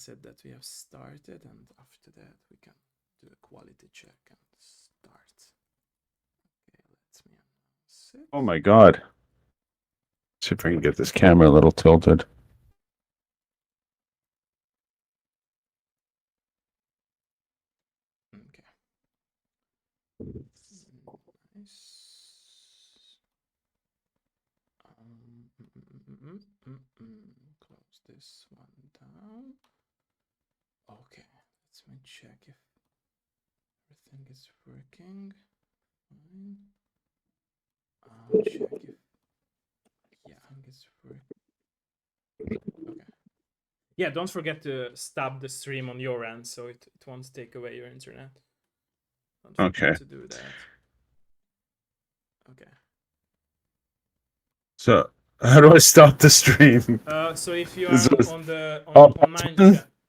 Said that we have started, and after that we can do a quality check and start. Okay, let me announce it. Oh my god. See if I can get this camera a little tilted. Okay. Nice. Close this one down. Okay, let me check if everything is working. Fine. I'll check if it's working. Okay. Yeah, don't forget to stop the stream on your end so it won't take away your internet. Don't forget to do that. Okay. So how do I stop the stream? So if you Is are this- on the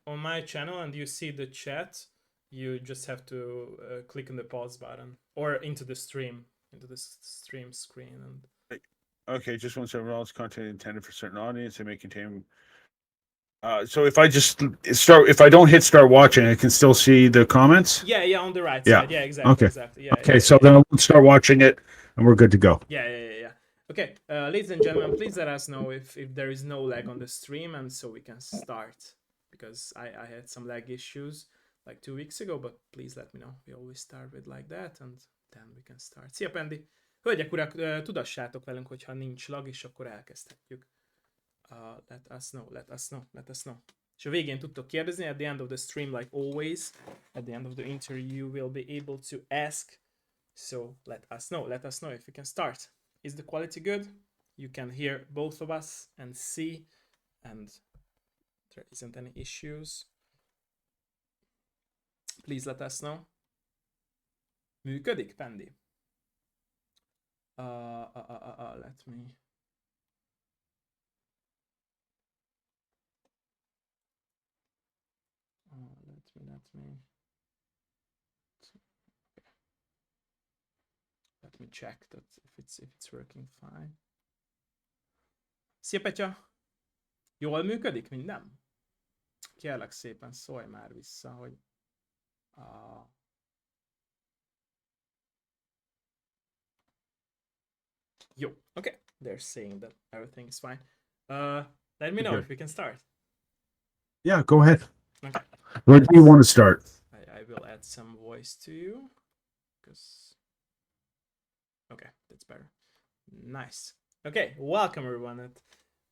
on my channel and you see the chat, you just have to click on the pause button or into the stream screen and. Okay, just once overall's content intended for certain audience, it may contain. So if I just if I don't hit start watching, I can still see the comments. Yeah, on the right Yeah. side. Yeah, exactly. Okay. Exactly. Yeah. Okay, so then I'll start watching it, and we're good to go. Yeah. Okay, ladies and gentlemen, please let us know if there is no lag on the stream, and so we can start, because I had some lag issues like 2 weeks ago, but please let me know. We always start with like that, and then we can start. Szia, Pendi! Hölgyek, urak, tudassátok velünk, hogyha nincs lag, és akkor elkezdhetjük. Let us know. És a végén tudtok kérdezni, at the end of the stream, like always, at the end of the interview, you will be able to ask. So let us know if we can start. Is the quality good? You can hear both of us and see, and there isn't any issues. Please let us know. Működik, Pendi? Let me. Let me check that if it's working fine. Szia, Petya! Jól működik minden? Kérlek szépen, szólj már vissza, hogy... Jó, okay. They're saying that everything is fine. Let me know if we can start. Yeah, go ahead. Okay. Where do you want to start? I will add some voice to you, because... Okay, that's better. Nice. Okay, welcome everyone at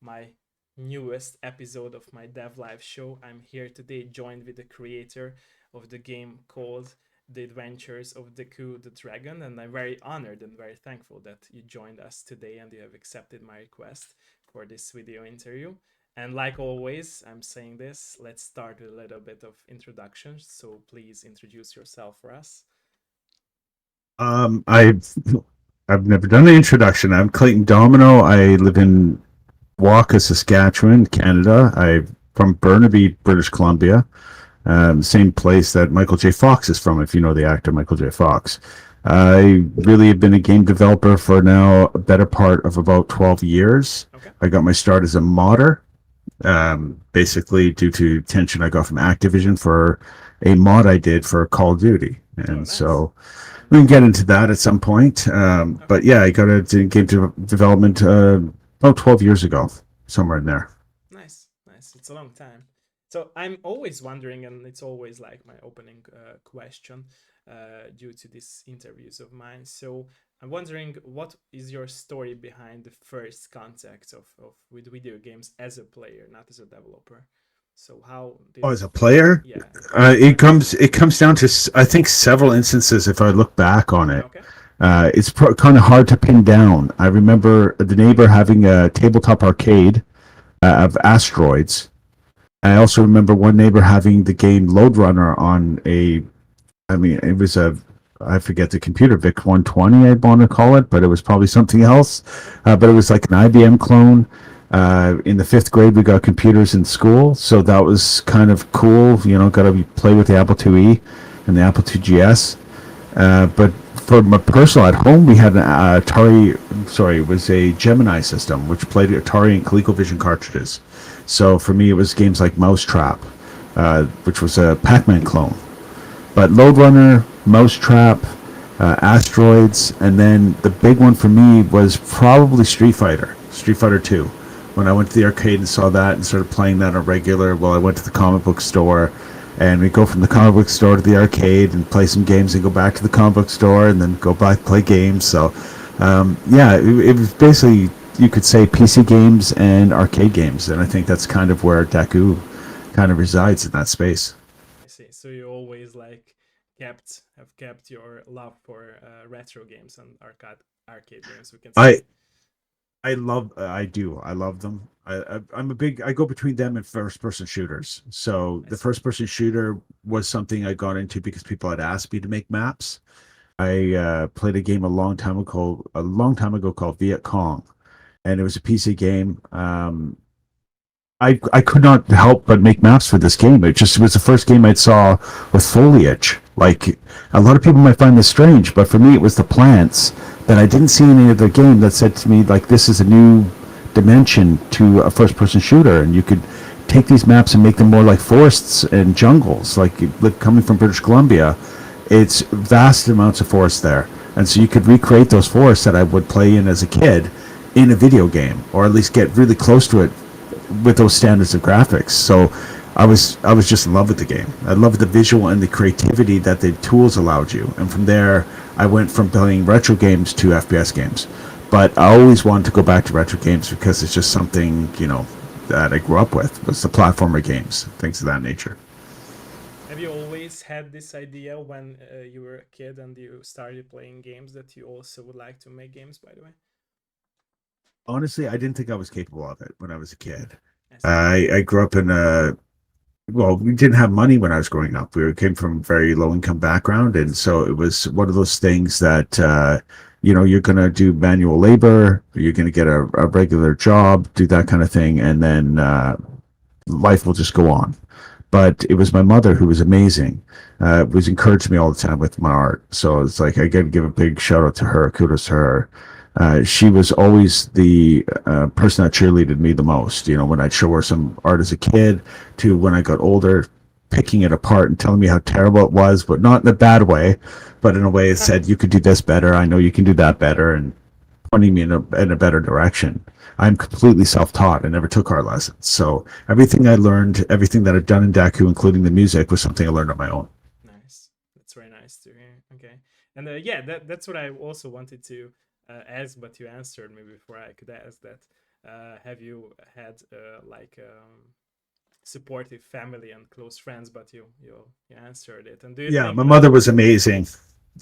my newest episode of my Dev Live show. I'm here today joined with the creator of the game called The Adventures of Deku the Dragon, and I'm very honored and very thankful that you joined us today and you have accepted my request for this video interview. And like always, I'm saying this, let's start with a little bit of introductions, so please introduce yourself for us. I've never done an introduction. I'm Clayton Domino. I live in Walker, Saskatchewan, Canada. I'm from Burnaby, British Columbia. Same place that Michael J. Fox is from, if you know the actor Michael J. Fox. I really have been a game developer for now a better part of about 12 years. Okay. I got my start as a modder, basically due to attention I got from Activision for a mod I did for Call of Duty. And nice. So we can get into that at some point. But yeah, I got into game development about 12 years ago, somewhere in there. Nice. It's a long time. So I'm always wondering, and it's always like my opening question due to these interviews of mine. So I'm wondering, what is your story behind the first contact with video games as a player, not as a developer? So how did as a player? Yeah. It comes down to, I think, several instances if I look back on it. Okay. It's kind of hard to pin down. I remember the neighbor having a tabletop arcade of asteroids. I also remember one neighbor having the game Load Runner on it was I forget the computer, VIC 120 I'd want to call it, but it was probably something else. But it was like an IBM clone. In the 5th grade, we got computers in school, so that was kind of cool. Got to play with the Apple IIe and the Apple II GS. But for my personal at home, we had an it was a Gemini system, which played Atari and ColecoVision cartridges. So for me, it was games like Mousetrap, which was a Pac-Man clone. But Lode Runner, Mousetrap, Asteroids, and then the big one for me was probably Street Fighter 2. When I went to the arcade and saw that and started playing that on regular, well, I went to the comic book store, and we go from the comic book store to the arcade and play some games and go back to the comic book store and then go back play games. So, yeah, it was basically, you could say, PC games and arcade games, and I think that's kind of where Daku kind of resides in that space. I see. So you always like kept your love for retro games and arcade games, we can say. I I love them. I'm a big, I go between them and first person shooters. So I the see. first person shooter was something I got into because people had asked me to make maps. I played a game a long time ago called Viet Cong, and it was a PC game. I could not help but make maps for this game. It was the first game I saw with foliage. Like, a lot of people might find this strange, but for me it was the plants that I didn't see in any other game that said to me, like, this is a new dimension to a first person shooter, and you could take these maps and make them more like forests and jungles. Like coming from British Columbia, it's vast amounts of forest there, and so you could recreate those forests that I would play in as a kid in a video game, or at least get really close to it with those standards of graphics. So I was just in love with the game. I loved the visual and the creativity that the tools allowed you. And from there, I went from playing retro games to FPS games. But I always wanted to go back to retro games because it's just something, that I grew up with, was the platformer games, things of that nature. Have you always had this idea when you were a kid and you started playing games that you also would like to make games, by the way? Honestly, I didn't think I was capable of it when I was a kid. I see. I grew up in a well, we didn't have money when I was growing up. We came from a very low income background, and so it was one of those things that you're going to do manual labor, you're going to get a regular job, do that kind of thing, and then life will just go on. But it was my mother who was amazing. Was encouraged me all the time with my art. So it's like I got to give a big shout out to her. Kudos to her. She was always the person that cheerleaded me the most. When I'd show her some art as a kid to when I got older, picking it apart and telling me how terrible it was, but not in a bad way, but in a way it said, you could do this better. I know you can do that better, and pointing me in a better direction. I'm completely self-taught. I never took art lessons. So everything I learned, everything that I've done in Daku, including the music, was something I learned on my own. Nice. That's very nice to hear. Okay. And yeah, that's what I also wanted to ask, but you answered me before I could ask that. Have you had supportive family and close friends? But you answered it. And Yeah, my mother was amazing.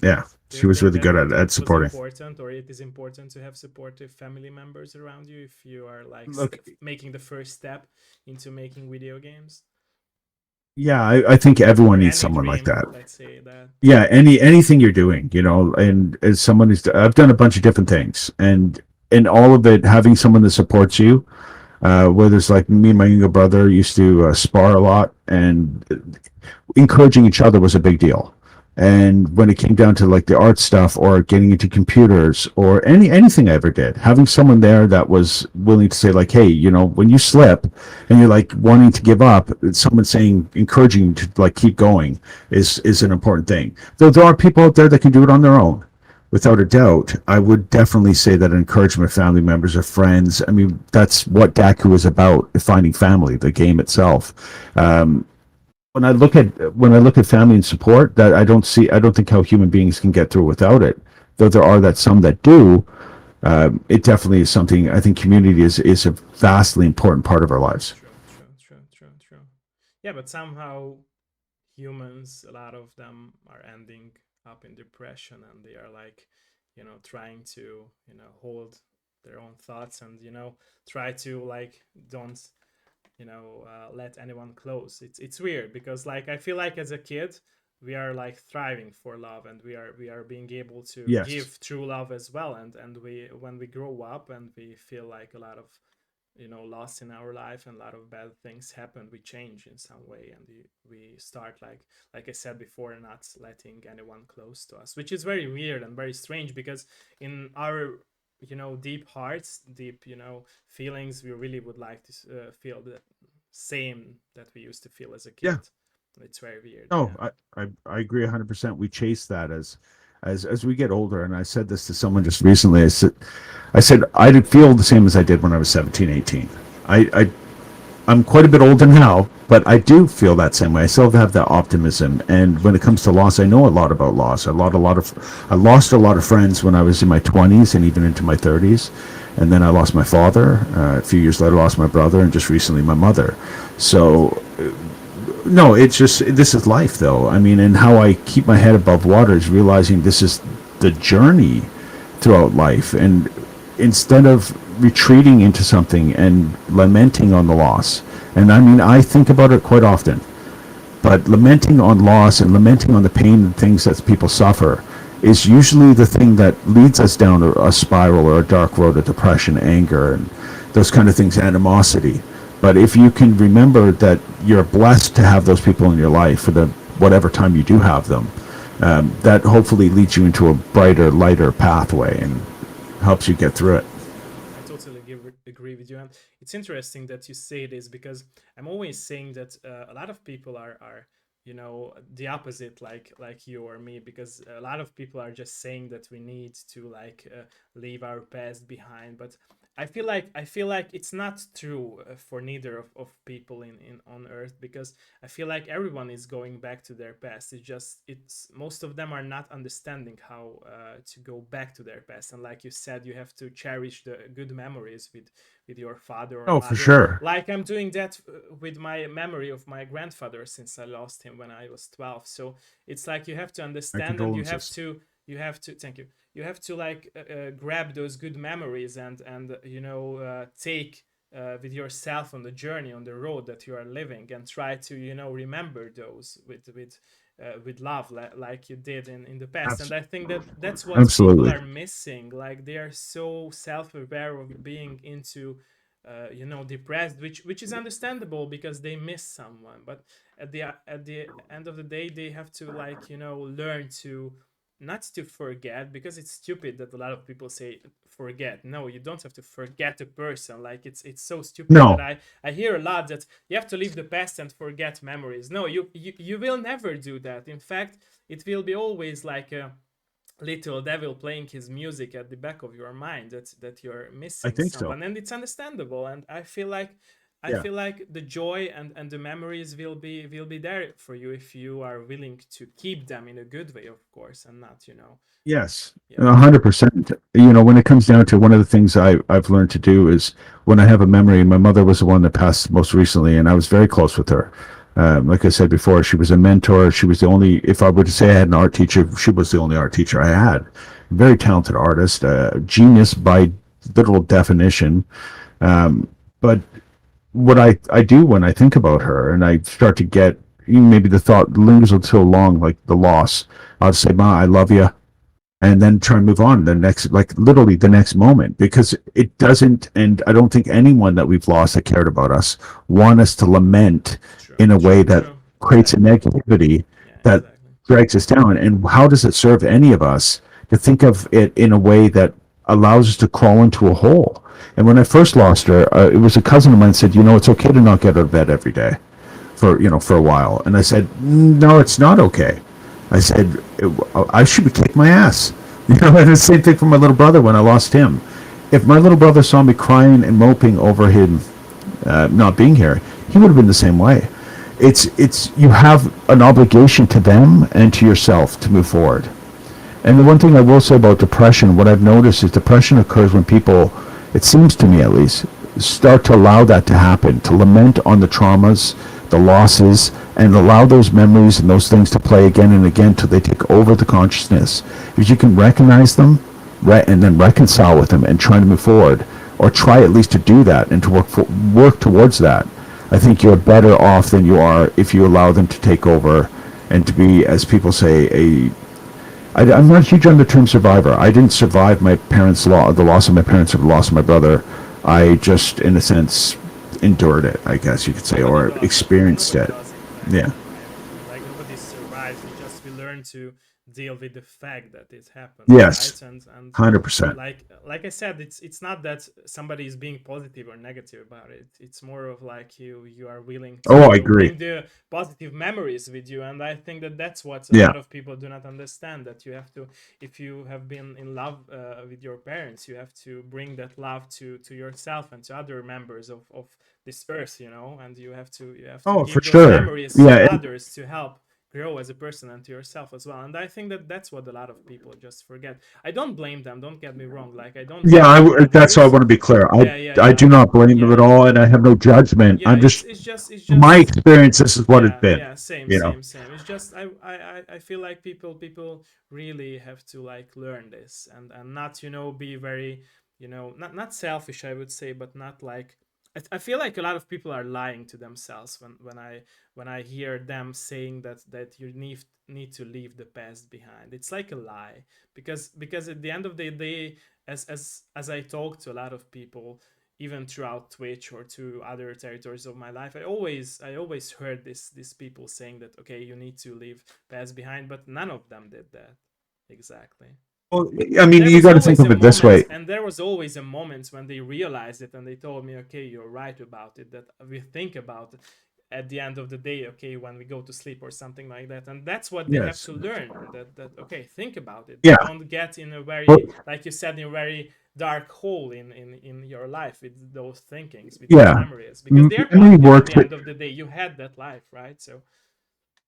Yeah, do she you was think really that good it at was supporting. important, or it is important to have supportive family members around you if you are like Look, making the first step into making video games yeah, I think everyone or needs any someone like dream? that. Let's say that. Yeah, anything you're doing, and as someone who's, I've done a bunch of different things, and in all of it, having someone that supports you, whether it's like me and my younger brother used to spar a lot, and encouraging each other was a big deal. And when it came down to like the art stuff or getting into computers or anything I ever did, having someone there that was willing to say like, hey, when you slip and you're like wanting to give up, someone saying, encouraging you to like keep going is an important thing. Though there are people out there that can do it on their own. Without a doubt, I would definitely say that encouragement of family members or friends. I mean, that's what Daku is about, finding family, the game itself. Um, when I look at family and support, that I don't think how human beings can get through without it. Though there are that some that do, it definitely is something. I think community is a vastly important part of our lives. True, true, true, true, true. Yeah, but somehow humans, a lot of them are ending up in depression, and they are like, trying to, hold their own thoughts, and try to like don't let anyone close. It's weird because like I feel like as a kid we are like thriving for love, and we are being able to Yes. give true love as well, and we when we grow up and we feel like a lot of lost in our life and a lot of bad things happen, we change in some way, and we start like I said before, not letting anyone close to us, which is very weird and very strange because in our deep hearts, deep feelings, we really would like to feel that same that we used to feel as a Yeah. kid. It's very weird. No, Yeah. I agree 100%. We chase that as we get older. And I said this to someone just recently. I said I did feel the same as I did when I was 17, 18. I'm quite a bit older now, but I do feel that same way. I still have that optimism. And when it comes to loss, I know a lot about loss. I lost a lot of friends when I was in my 20s and even into my 30s. And then I lost my father. A few years later, I lost my brother, and just recently my mother. So no, it's just this is life, though. I mean, and how I keep my head above water is realizing this is the journey throughout life, and instead of retreating into something and lamenting on the loss, and I mean, I think about it quite often, but lamenting on loss and lamenting on the pain and things that people suffer is usually the thing that leads us down a spiral or a dark road of depression, anger, and those kind of things, animosity. But if you can remember that you're blessed to have those people in your life for the whatever time you do have them, that hopefully leads you into a brighter, lighter pathway and helps you get through it. I totally agree with you, and it's interesting that you say this because I'm always saying that a lot of people are the opposite, like you or me, because a lot of people are just saying that we need to leave our past behind, but I feel like it's not true for neither of people in on earth, because I feel like everyone is going back to their past. It's most of them are not understanding how to go back to their past, and like you said, you have to cherish the good memories with your father or Oh, for mother, sure. like I'm doing that with my memory of my grandfather, since I lost him when I was 12. So it's like you have to My understand, and condolences. thank you, you have to grab those good memories and take with yourself on the journey, on the road that you are living, and try to remember those with love, like you did in the past. And Abs- I think that that's what people Absolutely. are missing. Like, they are so self-aware of being into depressed, which is understandable because they miss someone. But at the end of the day, they have to learn to not to forget, because it's stupid that a lot of people say forget. No, you don't have to forget a person. Like, it's so stupid that No, I hear a lot that you have to leave the past and forget memories. No, you will never do that. In fact, it will be always like a little devil playing his music at the back of your mind, that you're I missing think so. someone, and it's understandable. And I Yeah. feel like the joy and the memories will be there for you, if you are willing to keep them in a good way, of course, and not Yes, yeah. 100%. When it comes down to one of the things I've learned to do is when I have a memory, and my mother was the one that passed most recently, and I was very close with her. Like I said before, she was a mentor. She was the only, if I were to say I had an art teacher, she was the only art teacher I had. Very talented artist, genius by literal definition. But what I do when I think about her and I start to get, maybe the thought lingers so long, like the loss, I'll say, Ma, I love you, and then try and move on the next, like literally the next moment, because it doesn't, and I don't think anyone that we've lost that cared about us want us to lament True, in a way true, that true. creates a Exactly. negativity Yeah, that exactly. drags us down. And how does it serve any of us to think of it in a way that allows us to crawl into a hole? And when I first lost her, it was a cousin of mine said, it's okay to not get out of bed every day for a while. And I said, no, it's not okay. I said, I should kick my ass. And the same thing for my little brother when I lost him. If my little brother saw me crying and moping over him not being here, he would have been the same way. It's you have an obligation to them and to yourself to move forward. And the one thing I will say about depression, what I've noticed is depression occurs when people, it seems to me at least, start to allow that to happen, to lament on the traumas, the losses, and allow those memories and those things to play again and again till they take over the consciousness. If you can recognize them, and then reconcile with them and try to move forward, or try at least to do that and to work towards that, I think you're better off than you are if you allow them to take over and to be, as people say, I'm not huge on the term survivor. I didn't survive my parents' the loss of my parents or the loss of my brother. I just, in a sense, endured it, I guess you could say, Nobody or does it. experienced Nobody it. does it. Yeah. I agree. Like, nobody survives. We learn to deal with the fact that it happened, right? Yes, And 100%. like I said, it's not that somebody is being positive or negative about it. It's more of like you are willing to, Oh, I agree. bring the positive memories with you. And I think that that's what a Yeah. lot of people do not understand, that you have to, if you have been in love with your parents, you have to bring that love to yourself and to other members of this earth, and you have to Oh, for give those sure. memories to Yeah. others to help grow as a person and to yourself as well. And I think that that's what a lot of people just forget. I don't blame them, don't get me wrong, like I don't Yeah, blame that's what I others. want to be clear. Yeah, yeah, I yeah, do not blame them yeah, at yeah, all, and I have no judgment. yeah. I'm it's just it's just it's my just experience. This is what it's yeah, been. yeah, same, You know. same, same. It's just I feel like people really have to like learn this, and not, be very, not selfish, I would say, but not like, I feel like a lot of people are lying to themselves when I hear them saying that you need to leave the past behind. It's like a lie, because at the end of the day, as I talk to a lot of people, even throughout Twitch or to other territories of my life, I always heard these people saying that, okay, you need to leave past behind, but none of them did that exactly. Well, I And mean, there you was got to think always a of it this moment, way. and there was always a moment when they realized it and they told me, okay, you're right about it, that we think about it at the end of the day, okay, when we go to sleep or something like that. And that's what they have Yes. to learn, that okay, think about it, Yeah. don't get in a Well, very, like you said, in a very dark hole in your life with those thinkings, with those yeah. memories, because they're Memory positive at works. the end of the day. You had that life, right? So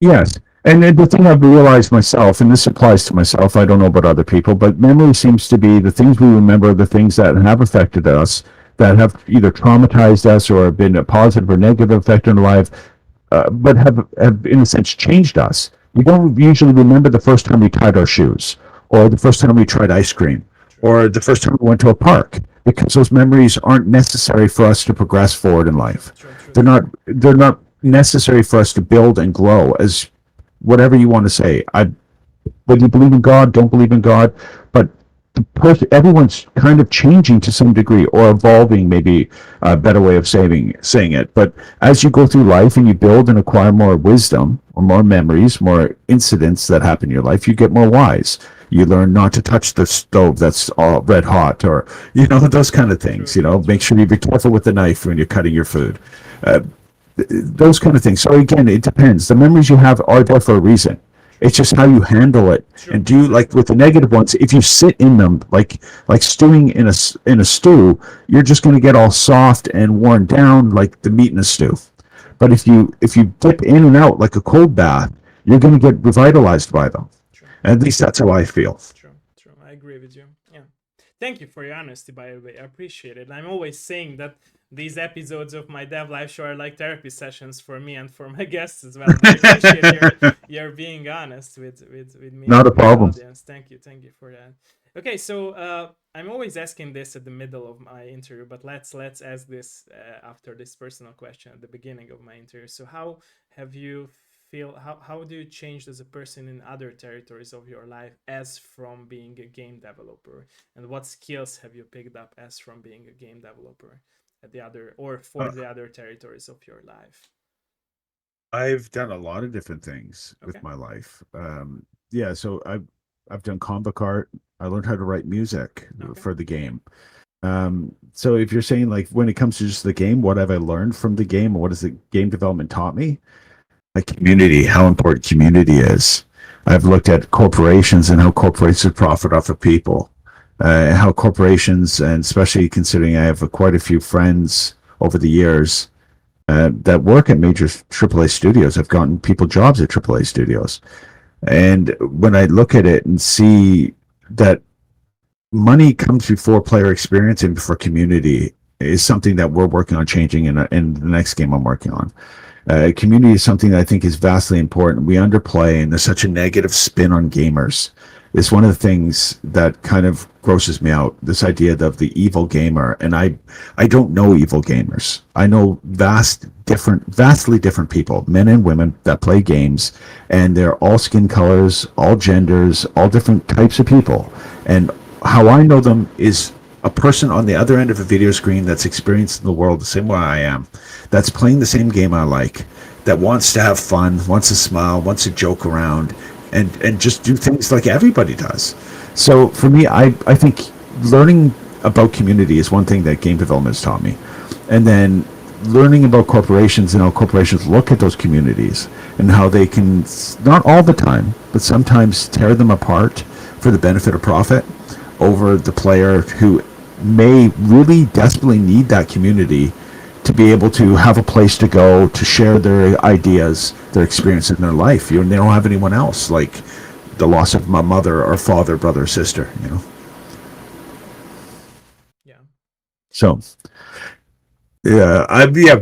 Yes. And then the thing I've realized myself, and this applies to myself, I don't know about other people, but memory seems to be the things we remember, the things that have affected us, that have either traumatized us or been a positive or negative effect in our life, but have, in a sense, changed us. We don't usually remember the first time we tied our shoes, or the first time we tried ice cream, true, or the first time we went to a park, because those memories aren't necessary for us to progress forward in life. true, true, They're true. not. They're not necessary for us to build and grow as whatever you want to say. Whether you believe in God, don't believe in God, but everyone's kind of changing to some degree or evolving, maybe a better way of saying it. But as you go through life and you build and acquire more wisdom or more memories, more incidents that happen in your life, you get more wise. You learn not to touch the stove that's all red hot, or those kind of True, things. true, Make true, sure you be careful with the knife when you're cutting your food. true, Uh, those kind of things. So again, it depends. The memories you have are there for a reason. true, It's just how you handle it. true, And do, like exactly. with the negative ones, if you sit in them like stewing in a stew, you're just going to get all soft and worn down like the meat in a stew. True, But if you dip in and out like a cold bath, you're going to get revitalized by them. true. At least that's how I feel. True, true. I agree with you. Yeah. Thank you for your honesty, by the way. I appreciate it. I'm always saying that these episodes of my Dev Live show are like therapy sessions for me and for my guests as well. And I appreciate your being honest with me Not and a with the problem. audience. Thank you for that. Okay, so I'm always asking this at the middle of my interview, but let's ask this after this personal question at the beginning of my interview. So how have you feel how do you change as a person in other territories of your life as from being a game developer, and what skills have you picked up as from being a game developer at the other or for Uh, the other territories of your life? I've done a lot of different things Okay. with my life. Yeah, so I've done comic art. I learned how to write music Okay. for the game. So if you're saying like when it comes to just the game, what have I learned from the game? What has the game development taught me? Like community, how important community is. I've looked at corporations and how corporations profit off of people. How corporations, and especially considering I have quite a few friends over the years that work at major AAA studios, have gotten people jobs at AAA studios. And when I look at it and see that money comes before player experience and before community, is something that we're working on changing in the next game I'm working on. Community is something that I think is vastly important. We underplay, and there's such a negative spin on gamers. It's one of the things that kind of grosses me out. This idea of the evil gamer, and I don't know evil gamers. I know vastly different people, men and women that play games, and they're all skin colors, all genders, all different types of people. And how I know them is a person on the other end of a video screen that's experiencing the world the same way I am, that's playing the same game I like, that wants to have fun, wants to smile, wants to joke around, and just do things like everybody does. So for me, I think learning about community is one thing that game development has taught me, and then learning about corporations and how corporations look at those communities and how they can, not all the time, but sometimes tear them apart for the benefit of profit over the player who may really desperately need that community to be able to have a place to go to share their ideas, their experiences in their life. They don't have anyone else, like the loss of my mother or father, brother, or sister. Yeah. So yeah,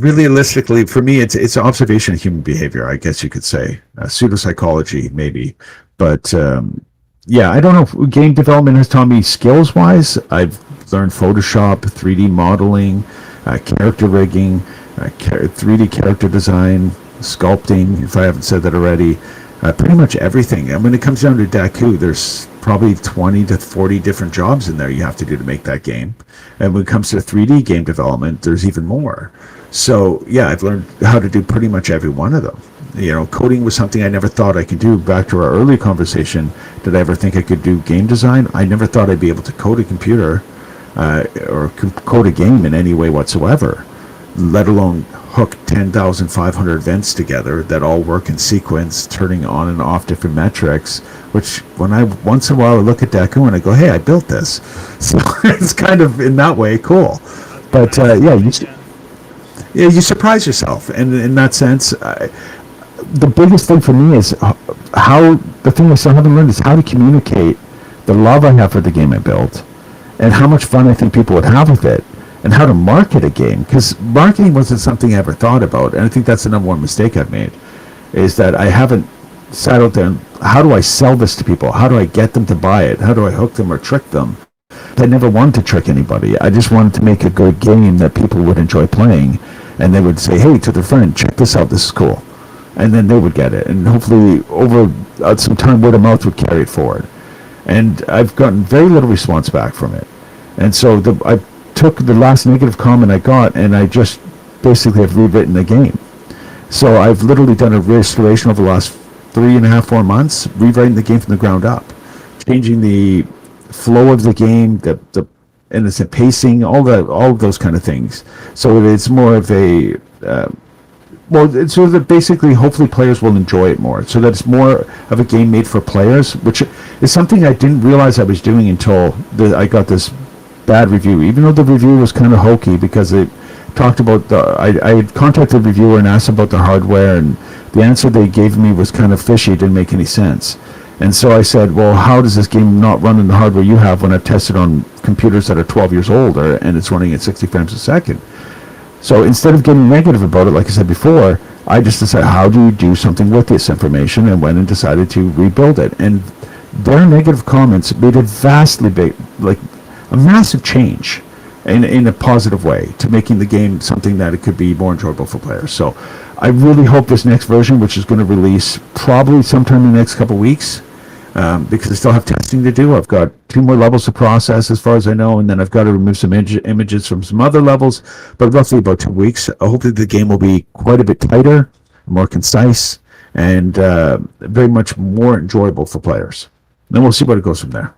realistically, for me, it's observation of human behavior, I guess you could say, pseudopsychology maybe, but yeah, I don't know. If game development has taught me skills wise. I've learned Photoshop, 3D modeling, character rigging, 3D character design, sculpting. If I haven't said that already, pretty much everything. And when it comes down to Daku, there's probably 20 to 40 different jobs in there you have to do to make that game. And when it comes to 3D game development, there's even more. So yeah, I've learned how to do pretty much every one of them. Coding was something I never thought I could do. Back to our early conversation, did I ever think I could do game design? I never thought I'd be able to code a computer or code a game in any way whatsoever, let alone hook 10,500 events together that all work in sequence, turning on and off different metrics, which when I once in a while I look at Daku and I go, hey, I built this. So it's kind of in that way cool. But Nice. yeah, you surprise yourself. And in that sense, the biggest thing for me is how, the thing I still haven't learned is how to communicate the love I have for the game I built and how much fun I think people would have with it, and how to market a game, because marketing wasn't something I ever thought about, and I think that's the number one mistake I've made, is that I haven't sat out there and how do I sell this to people? How do I get them to buy it? How do I hook them or trick them? I never wanted to trick anybody. I just wanted to make a good game that people would enjoy playing, and they would say, hey, to their friend, check this out, this is cool. And then they would get it, and hopefully over some time word of mouth would carry it forward. And I've gotten very little response back from it. And so I took the last negative comment I got, and I just basically have rewritten the game. So I've literally done a restoration over the last 3.5, 4 months, rewriting the game from the ground up, changing the flow of the game, the innocent pacing, all of those kind of things. So it's more of a so that basically, hopefully, players will enjoy it more. So that it's more of a game made for players, which is something I didn't realize I was doing until I got this bad review. Even though the review was kind of hokey because it talked about I had contacted the reviewer and asked about the hardware, and the answer they gave me was kind of fishy. It didn't make any sense. And so I said, well, how does this game not run in the hardware you have when I've tested on computers that are 12 years old and it's running at 60 frames a second? So instead of getting negative about it, like I said before, I just decided, how do you do something with this information, and went and decided to rebuild it. And their negative comments made a vastly big, like a massive change in a positive way to making the game something that it could be more enjoyable for players. So I really hope this next version, which is going to release probably sometime in the next couple of weeks, because I still have testing to do. I've got 2 more levels to process as far as I know, and then I've got to remove some images from some other levels, but roughly about 2 weeks. Hopefully the game will be quite a bit tighter, more concise, and very much more enjoyable for players. Then we'll see where it goes from there.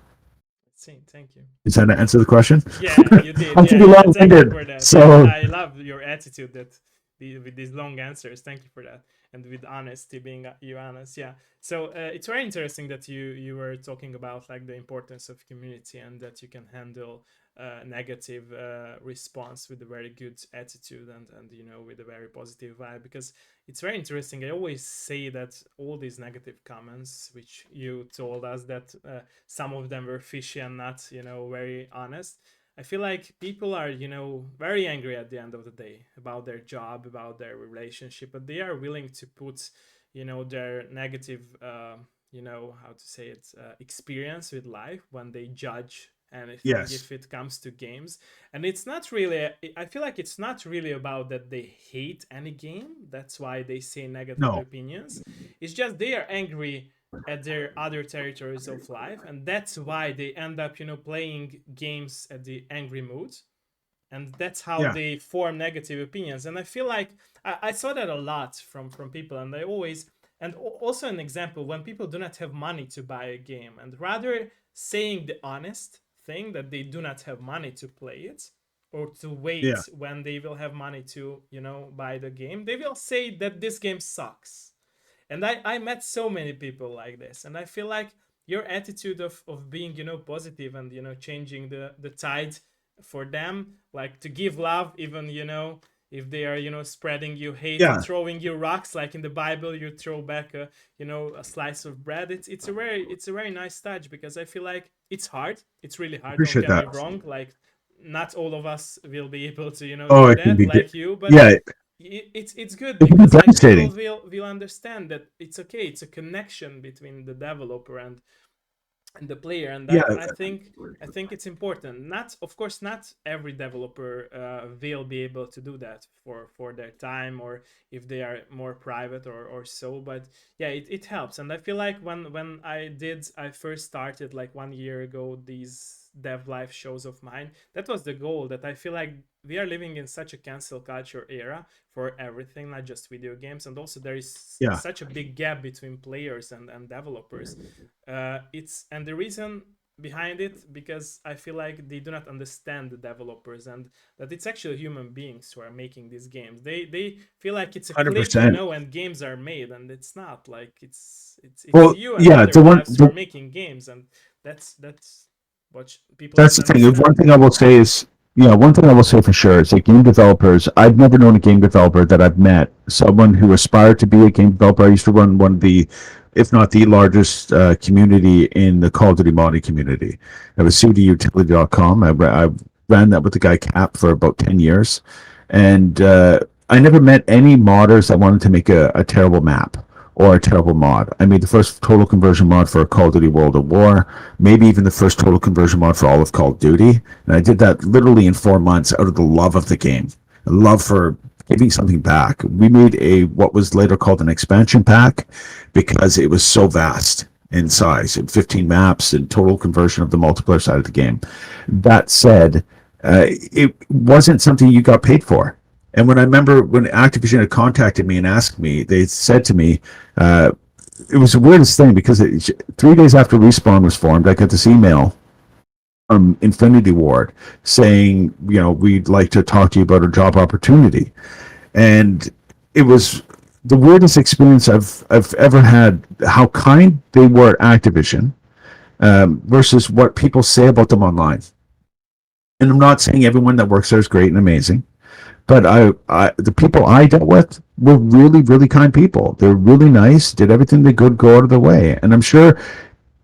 Let's see. Thank you. Does that answer the question? Yeah, you did. I'm Yeah, pretty yeah. Thank you for long-winded, that. Yeah, so I love your attitude with these long answers. Thank you for that, and with honesty, being you honest. Yeah. So it's very interesting that you were talking about like the importance of community, and that you can handle negative response with a very good attitude, and with a very positive vibe, because it's very interesting. I always say that all these negative comments, which you told us that some of them were fishy and not very honest, I feel like people are very angry at the end of the day about their job, about their relationship, but they are willing to put their negative how to say it, experience with life when they judge anything yes. if it comes to games. And it's not really, I feel like it's not really about that they hate any game, that's why they say negative No. opinions. It's just they are angry at their other territories of life, and that's why they end up playing games at the angry mood, and that's how Yeah. they form negative opinions. And I feel like I saw that a lot from people, and I always And also an example, when people do not have money to buy a game, and rather saying the honest thing that they do not have money to play it, or to Yeah. wait when they will have money to, buy the game, they will say that this game sucks. And I met so many people like this, and I feel like your attitude of being, positive, and, changing the tide for them, like to give love, even, if they are, spreading you hate and Yeah. throwing you rocks, like in the Bible you throw back a slice of bread. It's a very nice touch, because I feel like it's hard, it's really hard, don't Appreciate get me that. wrong, like not all of us will be able to, Oh, do it can that be. like you, but Yeah, it's good, it can be because like people devastating. will understand that it's okay, it's a connection between the developer and the player. And Yeah. I think it's important. Not, of course, not every developer will be able to do that for their time, or if they are more private or so. But yeah, it helps. And I feel like when I first started like 1 year ago these dev live shows of mine, that was the goal. That I feel like we are living in such a cancel culture era for everything, not just video games, and also there is Yeah. such a big gap between players and developers. It's and the reason behind it, because I feel like they do not understand the developers, and that it's actually human beings who are making these games. They feel like it's a click, 100%. and games are made, and it's not. Like it's Well, you and yeah, other devs who are making games, and that's what people that's should the thing. One understand. thing I will say is, yeah, one thing I will say for sure is that game developers, I've never known a game developer that I've met, someone who aspired to be a game developer. I used to run one of the, if not the largest community in the Call of Duty modding community. It was cdutility.com. I ran that with the guy Cap for about 10 years. And I never met any modders that wanted to make a terrible map or a terrible mod. I made the first total conversion mod for Call of Duty World at War, maybe even the first total conversion mod for all of Call of Duty. And I did that literally in 4 months out of the love of the game, a love for giving something back. We made a what was later called an expansion pack because it was so vast in size, and 15 maps and total conversion of the multiplayer side of the game. That said, it wasn't something you got paid for. And when I remember when Activision had contacted me and asked me, they said to me, it was the weirdest thing because 3 days after Respawn was formed, I got this email from Infinity Ward saying, we'd like to talk to you about a job opportunity. And it was the weirdest experience I've ever had, how kind they were at Activision versus what people say about them online. And I'm not saying everyone that works there is great and amazing, but the people I dealt with were really, really kind people. They're really nice, did everything they could go out of their way. And I'm sure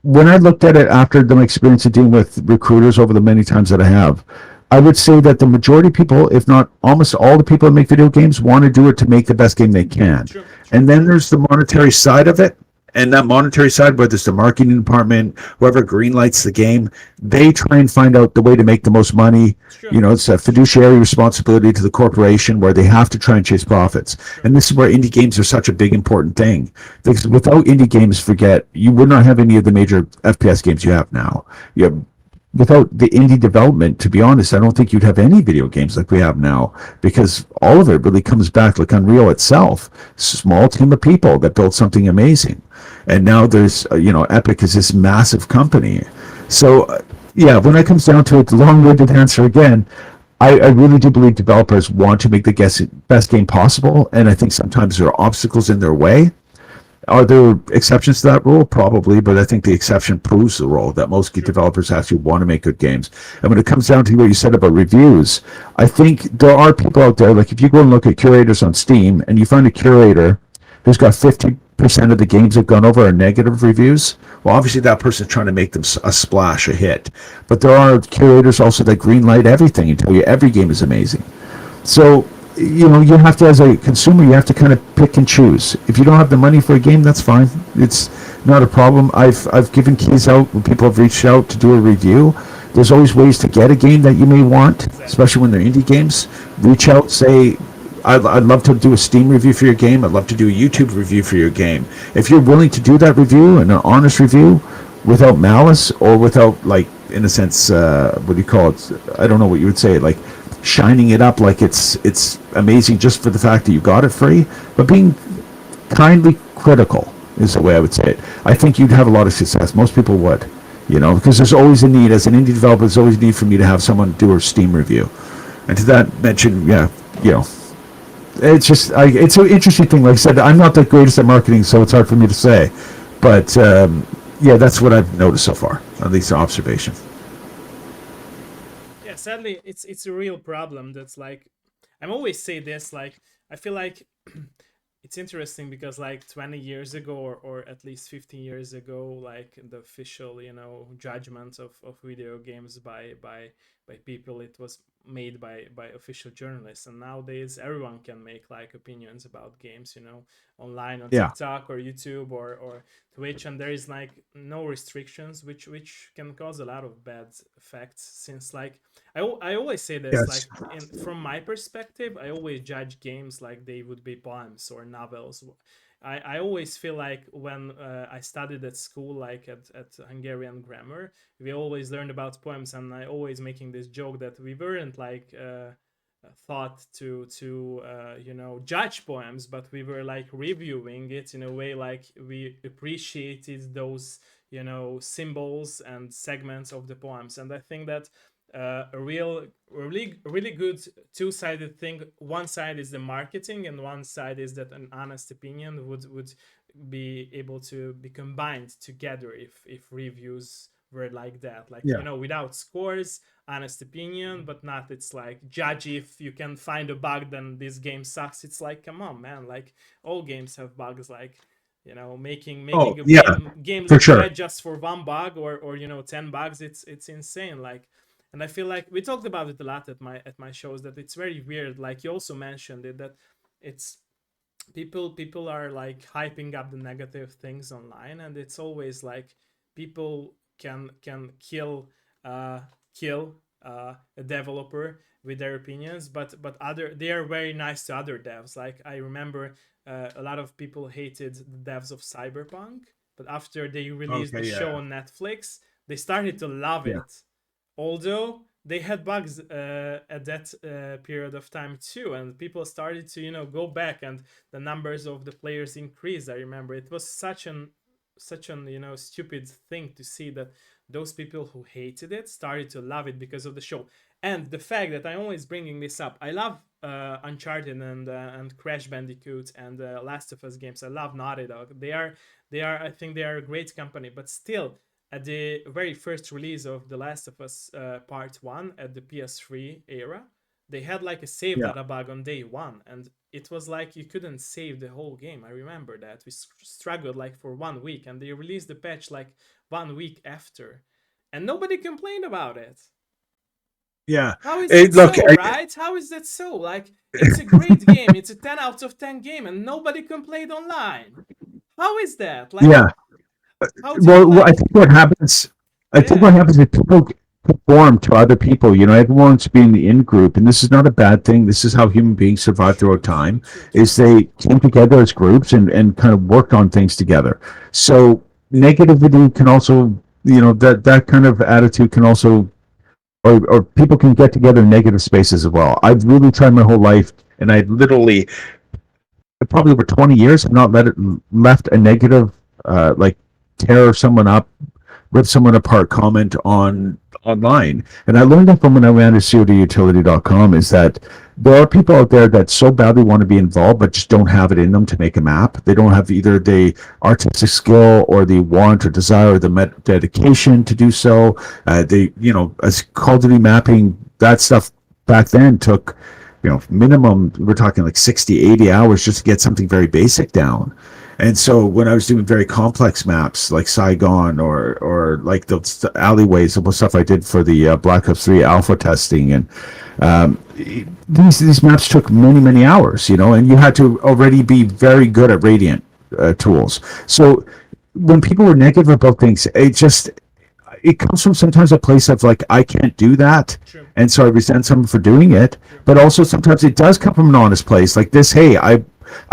when I looked at it after my experience of dealing with recruiters over the many times that I have, I would say that the majority of people, if not almost all the people that make video games, want to do it to make the best game they can. True, true. And then there's the monetary side of it. And that monetary side, whether it's the marketing department, whoever greenlights the game, they try and find out the way to make the most money. True. It's a fiduciary responsibility to the corporation where they have to try and chase profits. And this is where indie games are such a big, important thing. Because without indie games, you would not have any of the major FPS games you have now. Without the indie development, to be honest, I don't think you'd have any video games like we have now, because all of it really comes back like Unreal itself. Small team of people that built something amazing. And now there's, Epic is this massive company. So, yeah, when it comes down to it, the long-winded answer again, I really do believe developers want to make the best game possible, and I think sometimes there are obstacles in their way. Are there exceptions to that rule? Probably, but I think the exception proves the rule that most developers actually want to make good games. And when it comes down to what you said about reviews, I think there are people out there, like if you go and look at curators on Steam and you find a curator who's got 50% of the games that have gone over are negative reviews, well, obviously that person's trying to make them a splash, a hit. But there are curators also that greenlight everything and tell you every game is amazing. So, you have to, as a consumer, you have to kind of pick and choose. If you don't have the money for a game, that's fine. It's not a problem. I've given keys out when people have reached out to do a review. There's always ways to get a game that you may want, especially when they're indie games. Reach out, say, I'd love to do a Steam review for your game. I'd love to do a YouTube review for your game. If you're willing to do that review, and an honest review, without malice or without, like, in a sense, what do you call it? I don't know what you would say, like, shining it up like it's amazing just for the fact that you got it free, but being kindly critical is the way I would say it, I think you'd have a lot of success. Most people would, because there's always a need as an indie developer. There's always a need for me to have someone do a Steam review, and to that mention, yeah, it's just it's an interesting thing. Like I said, I'm not the greatest at marketing, so it's hard for me to say, but yeah, that's what I've noticed so far, at least the observation. Yeah, sadly, it's a real problem. That's like, I'm always say this. Like, I feel like it's interesting because like 20 years ago, or at least 15 years ago, like the official judgment of video games by people, it was made by official journalists, and nowadays everyone can make like opinions about games, online on Yeah. TikTok or YouTube or Twitch, and there is like no restrictions, which can cause a lot of bad effects. Since like I always say this, like Yes. from my perspective, I always judge games like they would be poems or novels. I always feel like when I studied at school, like at Hungarian grammar, we always learned about poems, and I always making this joke that we weren't like thought to judge poems, but we were like reviewing it in a way like we appreciated those symbols and segments of the poems. And I think that a really good two-sided thing. One side is the marketing, and one side is that an honest opinion would be able to be combined together if reviews were like that, like Yeah. without scores, honest opinion, but not it's like judge if you can find a bug, then this game sucks. It's like, come on, man, like all games have bugs. Like making Oh, a yeah, game for look sure. bad just for one bug, or 10 bugs, it's insane. Like, and I feel like we talked about it a lot at my shows, that it's very weird. Like you also mentioned it, that it's people are like hyping up the negative things online, and it's always like people can kill a developer with their opinions, but other they are very nice to other devs. Like I remember a lot of people hated the devs of Cyberpunk, but after they released the Okay. show Yeah. on Netflix, they started to love Yeah. it, although they had bugs at that period of time too, and people started to go back, and the numbers of the players increased. I remember it was such an stupid thing to see that those people who hated it started to love it because of the show. And the fact that I'm always bringing this up, I love Uncharted and Crash Bandicoot and Last of Us games. I love Naughty Dog. They are I think they are a great company, but still, at the very first release of The Last of Us Part 1 at the PS3 era, they had like a save Yeah. data bug on day one, and it was like you couldn't save the whole game. I remember that. We struggled like for 1 week, and they released the patch like 1 week after, and nobody complained about it. Yeah. How is that Look, so, right? How is that so? Like, it's a great game. It's a 10 out of 10 game, and nobody complained online. How is that? Like, yeah. how do you Well, I like, think what happens, yeah, is people conform to other people. Everyone wants to be in the in group, and this is not a bad thing. This is how human beings survive throughout true, true, time. true, Is true. they came together as groups and kind of worked on things together. So negativity can also, that kind of attitude can also, or people can get together in negative spaces as well. I've really tried my whole life, and I literally probably over 20 years have not left a negative, like tear someone up, rip someone apart comment on online. And I learned that from when I ran to CODutility.com, is that there are people out there that so badly want to be involved but just don't have it in them to make a map. They don't have either the artistic skill or the want or desire or the dedication to do so. As Call of Duty mapping, that stuff back then took, minimum, we're talking like 60, 80 hours just to get something very basic down. And so when I was doing very complex maps like Saigon or like the alleyways, the stuff I did for the Black Ops 3 alpha testing, and these maps took many hours, and you had to already be very good at Radiant tools. So when people were negative about things, it comes from sometimes a place of like, I can't do that, True, and so I resent someone for doing it. true. But also sometimes it does come from an honest place like this. Hey, I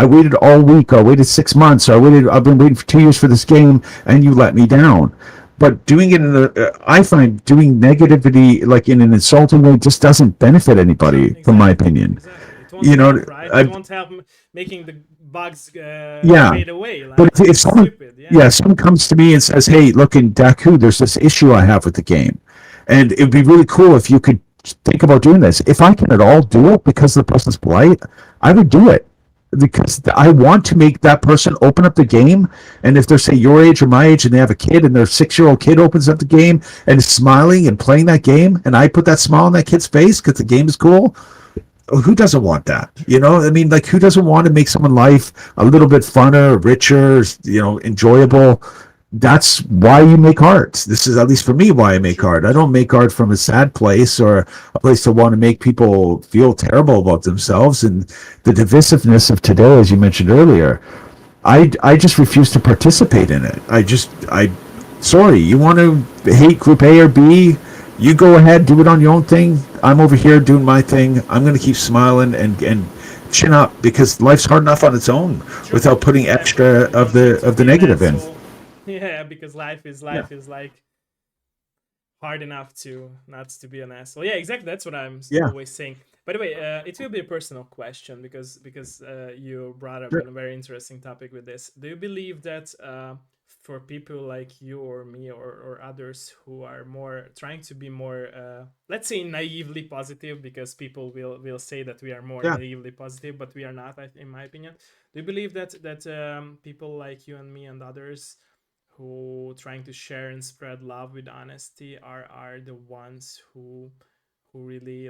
waited all week, or I waited 6 months, or I've been waiting for 2 years for this game, and you let me down. But doing it I find doing negativity like in an insulting way just doesn't benefit True, anybody, from my exactly, opinion. exactly. I won't You know, help, right? It I, won't help making the bugs yeah. fade away. But Like if it's someone, stupid. yeah, Yeah. someone comes to me and says, "Hey, look in Daku, there's this issue I have with the game, and it would be really cool if you could think about doing this." If I can at all do it because the person's polite, I would do it because I want to make that person open up the game. And if they're say your age or my age, and they have a kid, and their 6-year-old kid opens up the game and is smiling and playing that game, and I put that smile on that kid's face because the game is cool, who doesn't want that? You know, I mean, like, who doesn't want to make someone's life a little bit funner, richer, enjoyable? That's why you make art. This is, at least for me, why I make art. I don't make art from a sad place or a place to want to make people feel terrible about themselves. And the divisiveness of today, as you mentioned earlier, I just refuse to participate in it. Sorry, you want to hate group A or B? You go ahead, do it on your own thing. I'm over here doing my thing. I'm going to keep smiling and chin up because life's hard enough on its own True. without putting Exactly. extra You of don't have the to be an negative in. asshole. Yeah, because Yeah. life is like hard enough to not to be an asshole. Yeah, exactly. That's what I'm Yeah. always saying. By the way, it will be a personal question because you brought up Sure. a very interesting topic with this. Do you believe that for people like you or me or others who are more trying to be more, let's say, naively positive, because people will say that we are more Yeah. naively positive, but we are not, in my opinion. Do you believe that people like you and me and others who trying to share and spread love with honesty are the ones who really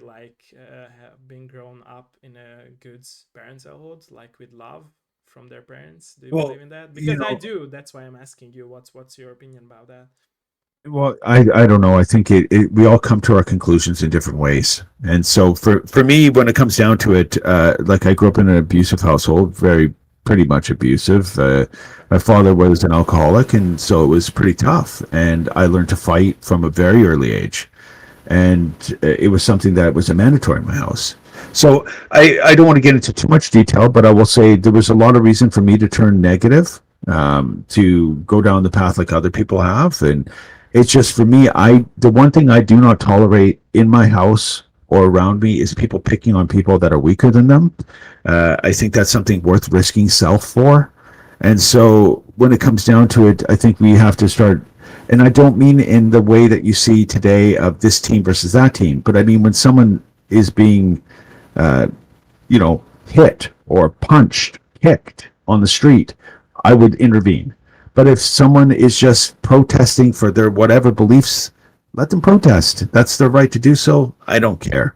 have been grown up in a good parenthood, like with love from their parents? Do you Well, believe in that? you Because I know, do. That's why I'm asking you. What's your opinion about that? well, I don't know. I think we all come to our conclusions in different ways. And so for me, when it comes down to it, like, I grew up in an abusive household, very pretty much abusive. My father was an alcoholic, and so it was pretty tough. And I learned to fight from a very early age, and it was something that was a mandatory in my house. So I don't want to get into too much detail, but I will say there was a lot of reason for me to turn negative, to go down the path like other people have. And it's just, for me, the one thing I do not tolerate in my house or around me is people picking on people that are weaker than them. I think that's something worth risking self for. And so when it comes down to it, I think we have to start, and I don't mean in the way that you see today of this team versus that team, but I mean when someone is being, hit or punched, kicked on the street, I would intervene. But if someone is just protesting for their whatever beliefs, let them protest. That's their right to do so. I don't care.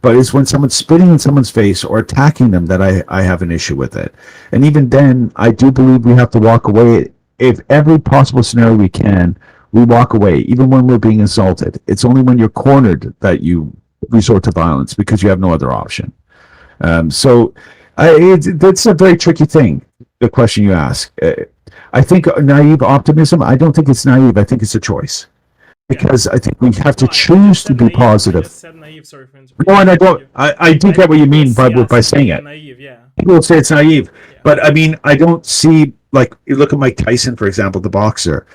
But it's when someone's spitting in someone's face or attacking them that I have an issue with it. And even then, I do believe we have to walk away. If every possible scenario we can, we walk away, even when we're being insulted. It's only when you're cornered that you resort to violence because you have no other option. So that's a very tricky thing, the question you ask. I think naive optimism, I don't think it's naive. I think it's a choice. Yeah. Because I think we have to No, I just choose to said be naive. I positive. just said naive. Sorry for No, and I interrupting don't. you. I do get what you mean by People see us saying being it. naive. Yeah. People will say it's naive, Yeah. but I mean, I don't see, like, you look at Mike Tyson, for example, the boxer.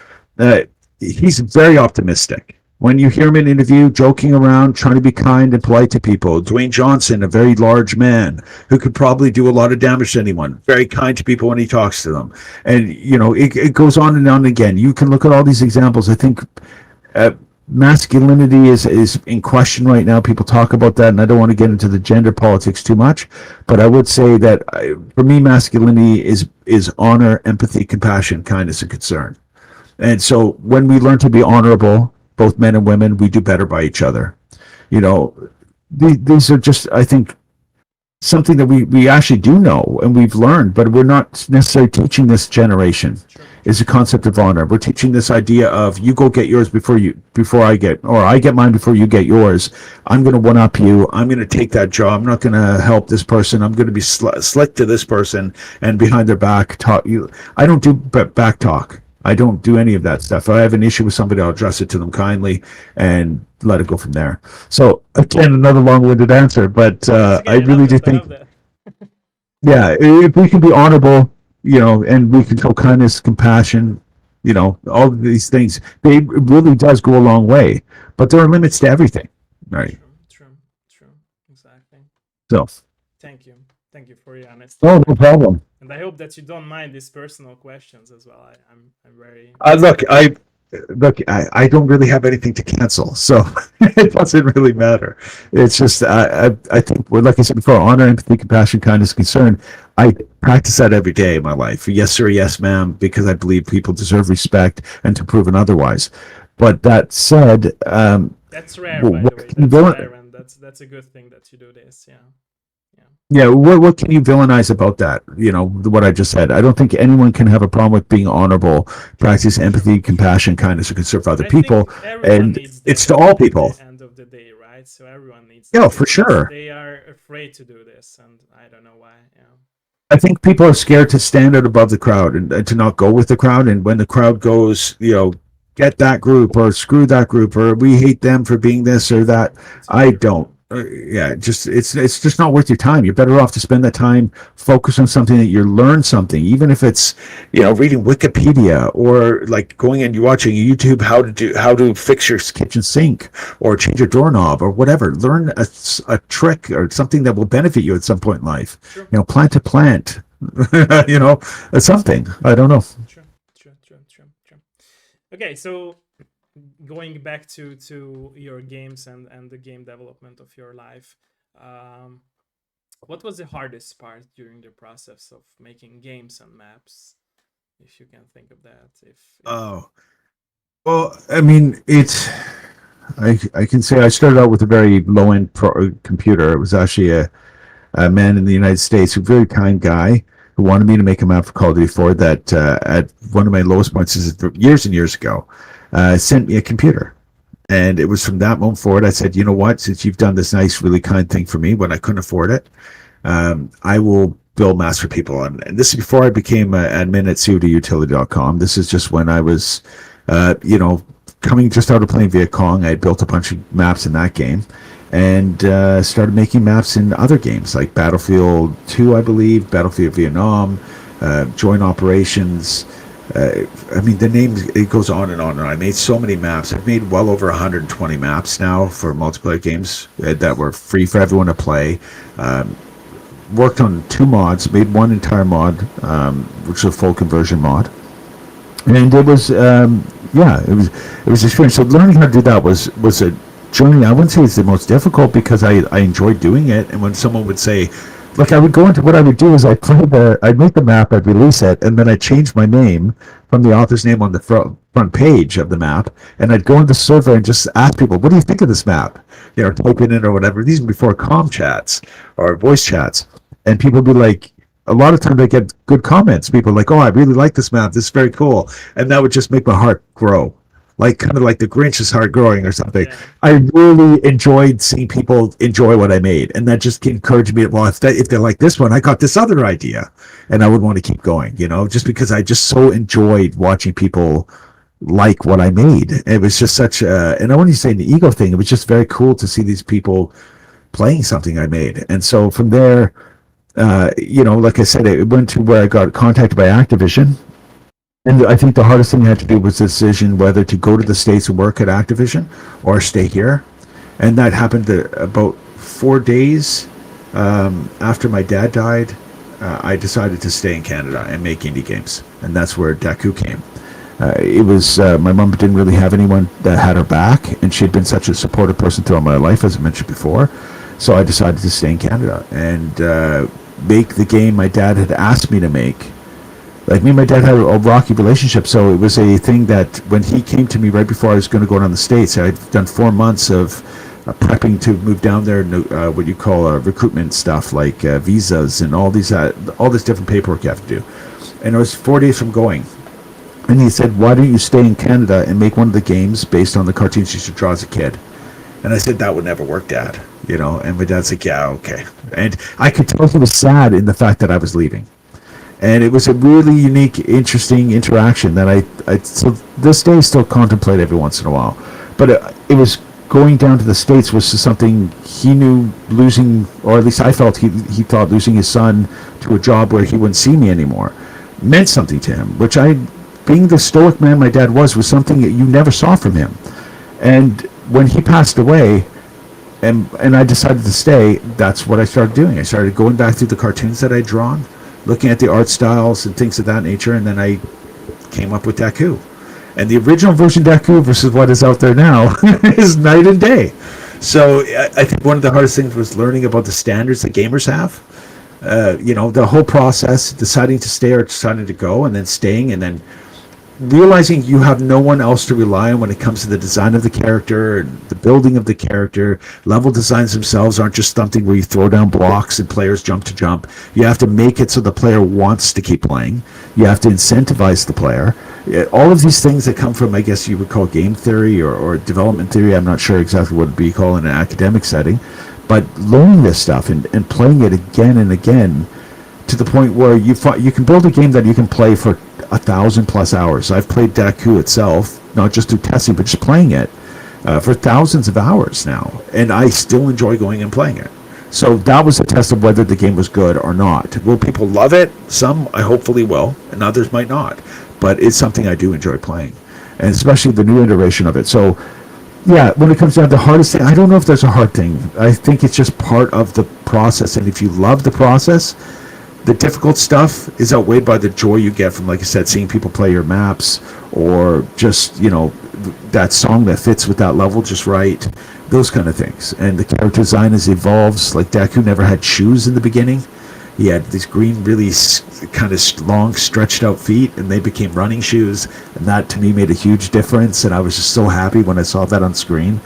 He's very optimistic. When you hear him in an interview, joking around, trying to be kind and polite to people. Dwayne Johnson, a very large man who could probably do a lot of damage to anyone, very kind to people when he talks to them. And, it goes on and on again. You can look at all these examples. I think uh, masculinity is in question right now. People talk about that, and I don't want to get into the gender politics too much, but I would say that for me, masculinity is honor, empathy, compassion, kindness, and concern. And so when we learn to be honorable, both men and women, we do better by each other. You know, these are just, I think, something that we actually do know and we've learned, but we're not necessarily teaching this generation. True. Is the concept of honor. We're teaching this idea of you go get yours before I get, or I get mine before you get yours. I'm going to one up you. I'm going to take that job. I'm not going to help this person. I'm going to be slick to this person and behind their back talk. I don't do back talk. I don't do any of that stuff. If I have an issue with somebody, I'll address it to them kindly and let it go from there. So again, another long-winded answer, but Okay, I really do I think, love that. yeah, if we can be honorable, and we can show kindness, compassion, all of these things, it really does go a long way. But there are limits to everything, right? True. Exactly. So, Thank you. Thank you for your honesty. Oh, no problem. And I hope that you don't mind these personal questions as well. I'm very Look, I don't really have anything to cancel, so it doesn't really matter. It's just I think, well, like I said before, honor, empathy, compassion, kindness, concern. I practice that every day in my life. Yes, sir, yes, ma'am, because I believe people deserve respect and to proven otherwise. But that said, that's rare, by the what way. can you That's rare, and that's a good thing that you do this. Yeah, yeah. Yeah, what can you villainize about that? You know, what I just said. I don't think anyone can have a problem with being honorable, practice empathy, compassion, kindness, and concern for other I think people, everyone and needs it's that to all at the people. end of the day, right? So everyone needs Yeah, that. for It's just sure. they are afraid to do this, and I don't know why. Yeah. I think people are scared to stand out above the crowd and to not go with the crowd. And when the crowd goes, get that group or screw that group or we hate them for being this or that. It's I fear. don't. Yeah, just it's just not worth your time. You're better off to spend that time focus on something that you learn something, even if it's reading Wikipedia or like going and you watching YouTube how to fix your kitchen sink or change your doorknob or whatever. Learn a trick or something that will benefit you at some point in life. True. Plant to plant. Something. I don't know. True. Okay, so going back to your games and the game development of your life, um, what was the hardest part during the process of making games and maps? If you can think of that, if Oh, well, I mean, I can say I started out with a very low end computer. It was actually a man in the United States, a very kind guy who wanted me to make a map for Call of Duty 4 that at one of my lowest points years and years ago, sent me a computer. And it was from that moment forward, I said, you know what, since you've done this nice, really kind thing for me when I couldn't afford it, I will build maps for people. And this is before I became an admin at CODutility.com. This is just when I was, coming just out of playing Viet Cong. I had built a bunch of maps in that game and started making maps in other games like Battlefield 2, I believe, Battlefield Vietnam, Joint Operations. I mean, the name, it goes on and on. And I made so many maps. I've made well over 120 maps now for multiplayer games that were free for everyone to play. Worked on 2 mods, made 1 entire mod, which is a full conversion mod. And it was, it was experience. So learning how to do that was a journey. I wouldn't say it's the most difficult because I enjoyed doing it. And when someone would say, like, I would go into what I would do is I'd make the map, I'd release it, and then I'd change my name from the author's name on the front page of the map, and I'd go into the server and just ask people, what do you think of this map? Type in it or whatever. These were before comm chats or voice chats. And people would be like, a lot of times I get good comments. People are like, oh, I really like this map. This is very cool. And that would just make my heart grow. Like kind of like the Grinch's heart growing or something. yeah. I really enjoyed seeing people enjoy what I made. And that just encouraged me, well, if they like this one, I got this other idea. And I would want to keep going, just because I just so enjoyed watching people like what I made. It was just such a, and I wouldn't say an ego thing. It was just very cool to see these people playing something I made. And so from there, like I said, it went to where I got contacted by Activision. And I think the hardest thing I had to do was the decision whether to go to the States and work at Activision or stay here. And that happened about 4 days after my dad died. I decided to stay in Canada and make indie games. And that's where Daku came. It was, my mom didn't really have anyone that had her back. And she had been such a supportive person throughout my life, as I mentioned before. So I decided to stay in Canada and make the game my dad had asked me to make. Like, me and my dad had a rocky relationship, so it was a thing that when he came to me right before I was going to go down the States, I'd done 4 months of prepping to move down there, what you call recruitment stuff, like visas and all this different paperwork you have to do. And it was 4 days from going. And he said, why don't you stay in Canada and make one of the games based on the cartoons you used to draw as a kid? And I said, that would never work, Dad. And my dad's like, yeah, okay. And I could tell he was sad in the fact that I was leaving. And it was a really unique, interesting interaction that I so this day still contemplate every once in a while. But it was going down to the States was something he knew losing, or at least I felt he thought losing his son to a job where he wouldn't see me anymore meant something to him, which being the stoic man my dad was something that you never saw from him. And when he passed away, and I decided to stay. That's what I started doing. I started going back through the cartoons that I'd drawn, looking at the art styles and things of that nature, and then I came up with Deku. And the original version Deku versus what is out there now is night and day. So I think one of the hardest things was learning about the standards that gamers have. The whole process, deciding to stay or deciding to go, and then staying, and then realizing you have no one else to rely on when it comes to the design of the character and the building of the character. Level designs themselves aren't just something where you throw down blocks and players jump to jump. You have to make it so the player wants to keep playing. You have to incentivize the player. All of these things that come from, I guess you would call game theory or development theory. I'm not sure exactly what it would be called in an academic setting. But learning this stuff and playing it again and again to the point where you can build a game that you can play for 1,000+ hours. I've played Deku itself, not just through testing, but just playing it for thousands of hours now, and I still enjoy going and playing it. So that was a test of whether the game was good or not. Will people love it? Some I hopefully will, and others might not. But it's something I do enjoy playing, and especially the new iteration of it. So yeah, when it comes down to the hardest thing, I don't know if there's a hard thing. I think it's just part of the process, and if you love the process, the difficult stuff is outweighed by the joy you get from, like I said, seeing people play your maps, or just, that song that fits with that level just right, those kind of things. And the character design as evolves. Like Deku never had shoes in the beginning. He had these green, really kind of long, stretched out feet, and they became running shoes. And that to me made a huge difference. And I was just so happy when I saw that on screen.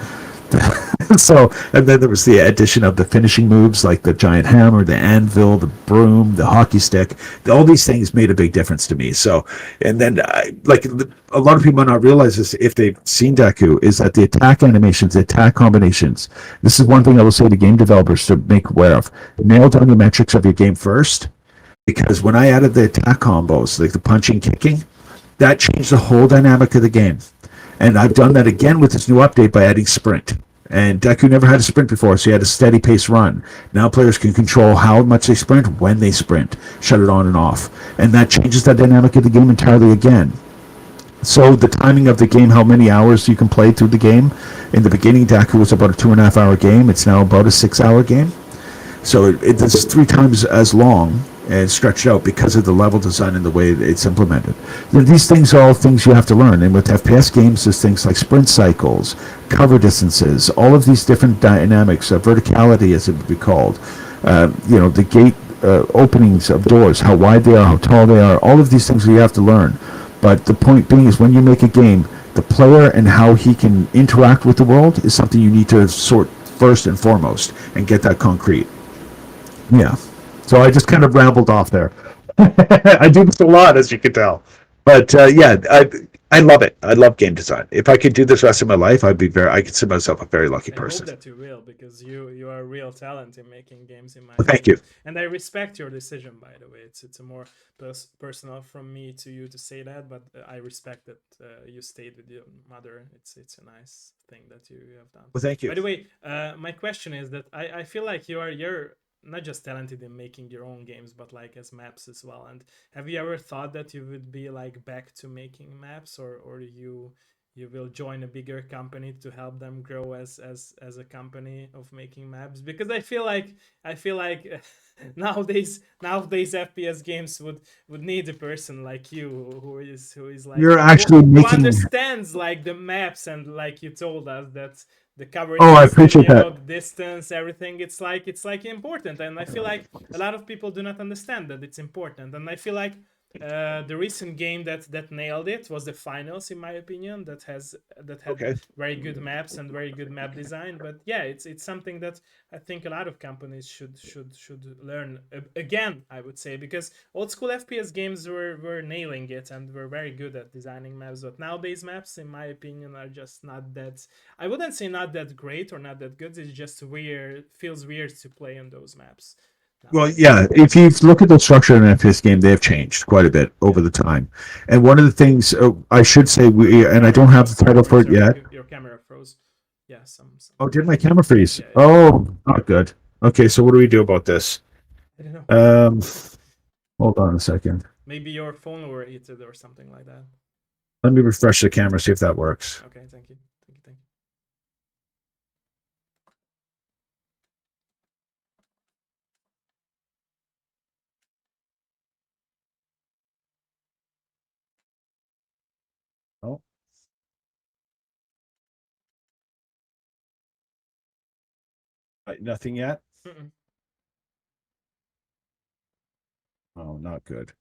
So, and then there was the addition of the finishing moves like the giant hammer, the anvil, the broom, the hockey stick. All these things made a big difference to me. So, and then a lot of people might not realize this if they've seen Deku, is that the attack animations, the attack combinations. This is one thing I will say to game developers to make aware of. Nail down the metrics of your game first, because when I added the attack combos, like the punching, kicking, that changed the whole dynamic of the game. And I've done that again with this new update by adding sprint. And Deku never had a sprint before, so he had a steady pace run. Now players can control how much they sprint, when they sprint, shut it on and off. And that changes the dynamic of the game entirely again. So the timing of the game, how many hours you can play through the game. In the beginning, Deku was about a 2.5-hour game. It's now about a 6-hour game. So it's 3 times as long and stretched out because of the level design and the way it's implemented. These things are all things you have to learn. And with FPS games, there's things like sprint cycles, cover distances, all of these different dynamics, verticality as it would be called, the gate openings of doors, how wide they are, how tall they are, all of these things you have to learn. But the point being is when you make a game, the player and how he can interact with the world is something you need to sort first and foremost and get that concrete. Yeah. So I just kind of rambled off there. I do this a lot, as you can tell. But I love it. I love game design. If I could do this rest of my life, I consider myself a very lucky I hope person. that you will, because you are a real talent in making games, in my Well, thank you. opinion. And I respect your decision, by the way. It's a more personal from me to you to say that, but I respect that you stayed with your mother. It's a nice thing that you have done. Well, thank you. By the way, my question is that I feel like you're not just talented in making your own games, but like as maps as well. And have you ever thought that you would be like back to making maps, or you will join a bigger company to help them grow as a company of making maps? Because I feel like nowadays FPS games would need a person like you who is like You're actually who making. understands like the maps, and like you told us that the cover Oh, I system, appreciate that. the distance, everything, it's like important. And I feel like a lot of people do not understand that it's important. And I feel like the recent game that nailed it was the finals, in my opinion, that had Okay. very good maps and very good map design. But yeah, it's something that I think a lot of companies should learn again, I would say, because old school FPS games were nailing it and were very good at designing maps. But nowadays maps, in my opinion, are just not that, I wouldn't say not that great or not that good. It's just weird, feels weird to play on those maps Well, nowadays. yeah. If you look at the structure in an FPS game, they have changed quite a bit Yeah. over the time. And one of the things I should say, and I don't have the title for it Sorry, yet. your camera froze. Yeah, some. Oh, did my camera freeze? Yeah, yeah. Oh, not good. Okay, so what do we do about this? I don't know. Um, Hold on a second. Maybe your phone overheated or something like that. Let me refresh the camera, see if that works. Okay, thank you. Oh. Nothing yet? Mm-mm. Oh, not good.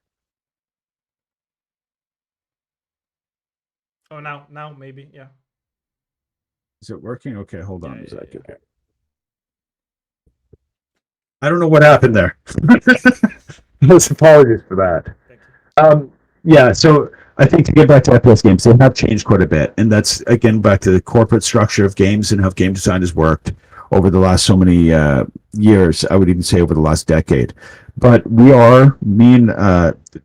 Oh, now maybe, yeah. Is it working? Okay, hold on Yeah, a yeah, second. yeah. I don't know what happened there. Most apologies for that. Thank you. Yeah, so I think to get back to FPS games, they have changed quite a bit, and that's again back to the corporate structure of games and how game design has worked over the last so many years. I would even say over the last decade. But me and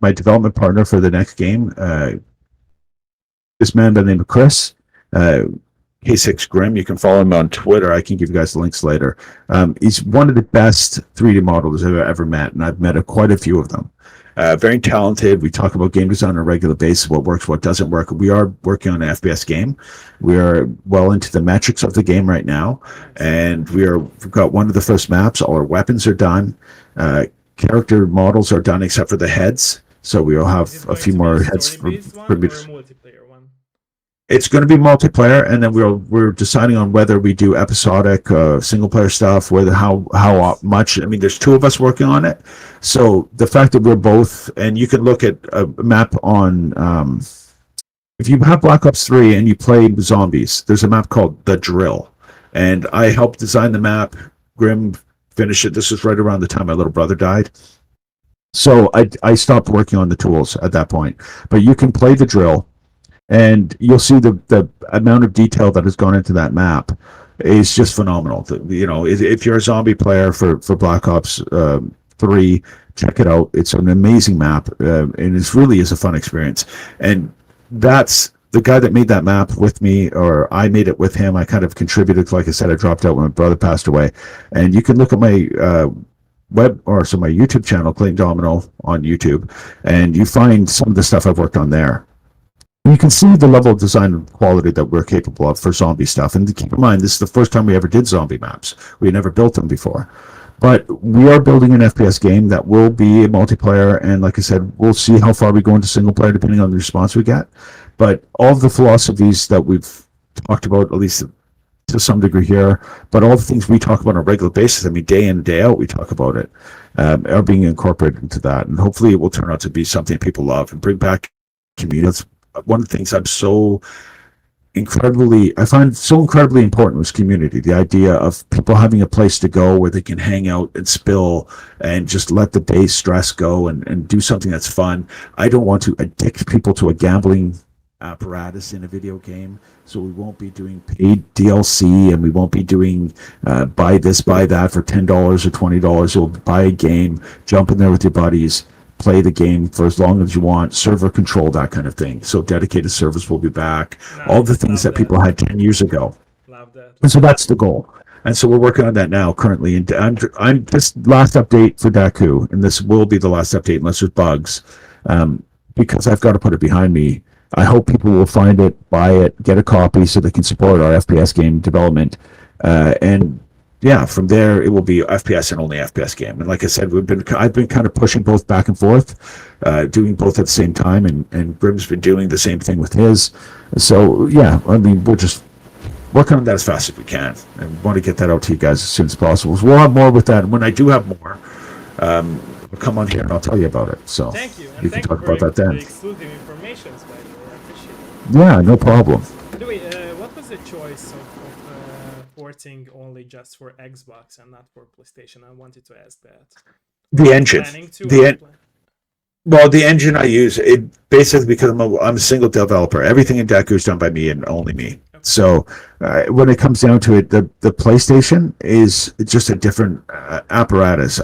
my development partner for the next game, this man by the name of Chris, uh, K6 Grim. You can follow him on Twitter. I can give you guys the links later. He's one of the best 3D modelers I've ever met, and I've met quite a few of them. Very talented. We talk about game design on a regular basis, what works, what doesn't work. We are working on an FPS game. We are well into the metrics of the game right now, and we've got one of the first maps. All our weapons are done. Character models are done except for the heads. So we'll have a few more heads for one or a multiplayer one. It's going to be multiplayer, and then we're deciding on whether we do episodic single player stuff, whether how much. I mean, there's two of us working on it, so the fact that we're both, and you can look at a map on if you have Black Ops 3 and you play zombies, there's a map called The Drill, and I helped design the map. Grim finished it. This was right around the time my little brother died. So I stopped working on the tools at that point, but you can play The Drill, and you'll see the amount of detail that has gone into that map is just phenomenal. You know, if you're a zombie player for Black Ops 3, check it out. It's an amazing map, and it really is a fun experience. And that's the guy that made that map with me, or I made it with him. I kind of contributed. Like I said, I dropped out when my brother passed away. And you can look at my my YouTube channel, Clayton Domino on YouTube, and you find some of the stuff I've worked on there. You can see the level of design and quality that we're capable of for zombie stuff. And keep in mind, this is the first time we ever did zombie maps. We had never built them before. But we are building an FPS game that will be a multiplayer, and like I said, we'll see how far we go into single player depending on the response we get. But all of the philosophies that we've talked about, at least to some degree here, but all the things we talk about on a regular basis, I mean, day in, day out, we talk about it, are being incorporated into that. And hopefully it will turn out to be something people love and bring back community. That's one of the things I find so incredibly important was community. The idea of people having a place to go where they can hang out and spill and just let the day stress go and do something that's fun. I don't want to addict people to a gambling apparatus in a video game, so we won't be doing paid DLC, and we won't be doing buy this, buy that for $10 or $20. You'll buy a game, jump in there with your buddies, play the game for as long as you want, server control, that kind of thing. So dedicated servers will be back. All the things that people had 10 years ago. Love that. And so that's the goal. And so we're working on that now currently. And I'm this last update for Daku, and this will be the last update unless there's bugs, because I've got to put it behind me. I hope people will find it, buy it, get a copy so they can support our FPS game development. And yeah, from there it will be FPS and only FPS game. And like I said, I've been kind of pushing both back and forth, doing both at the same time, and Grim's been doing the same thing with his. So yeah, I mean, we're just working on that as fast as we can, and want to get that out to you guys as soon as possible. So we'll have more with that, and when I do have more, I'll come on here and I'll tell you about it. So thank you. And we can talk about that then. The exclusive information, by the way. I appreciate it. Yeah, no problem. By the way, what was the choice of porting only just for Xbox and not for PlayStation? I wanted to ask that. The engine. Well, the engine I use, it basically, because I'm a single developer. Everything in Deku is done by me and only me. Okay. So when it comes down to it, the PlayStation is just a different apparatus.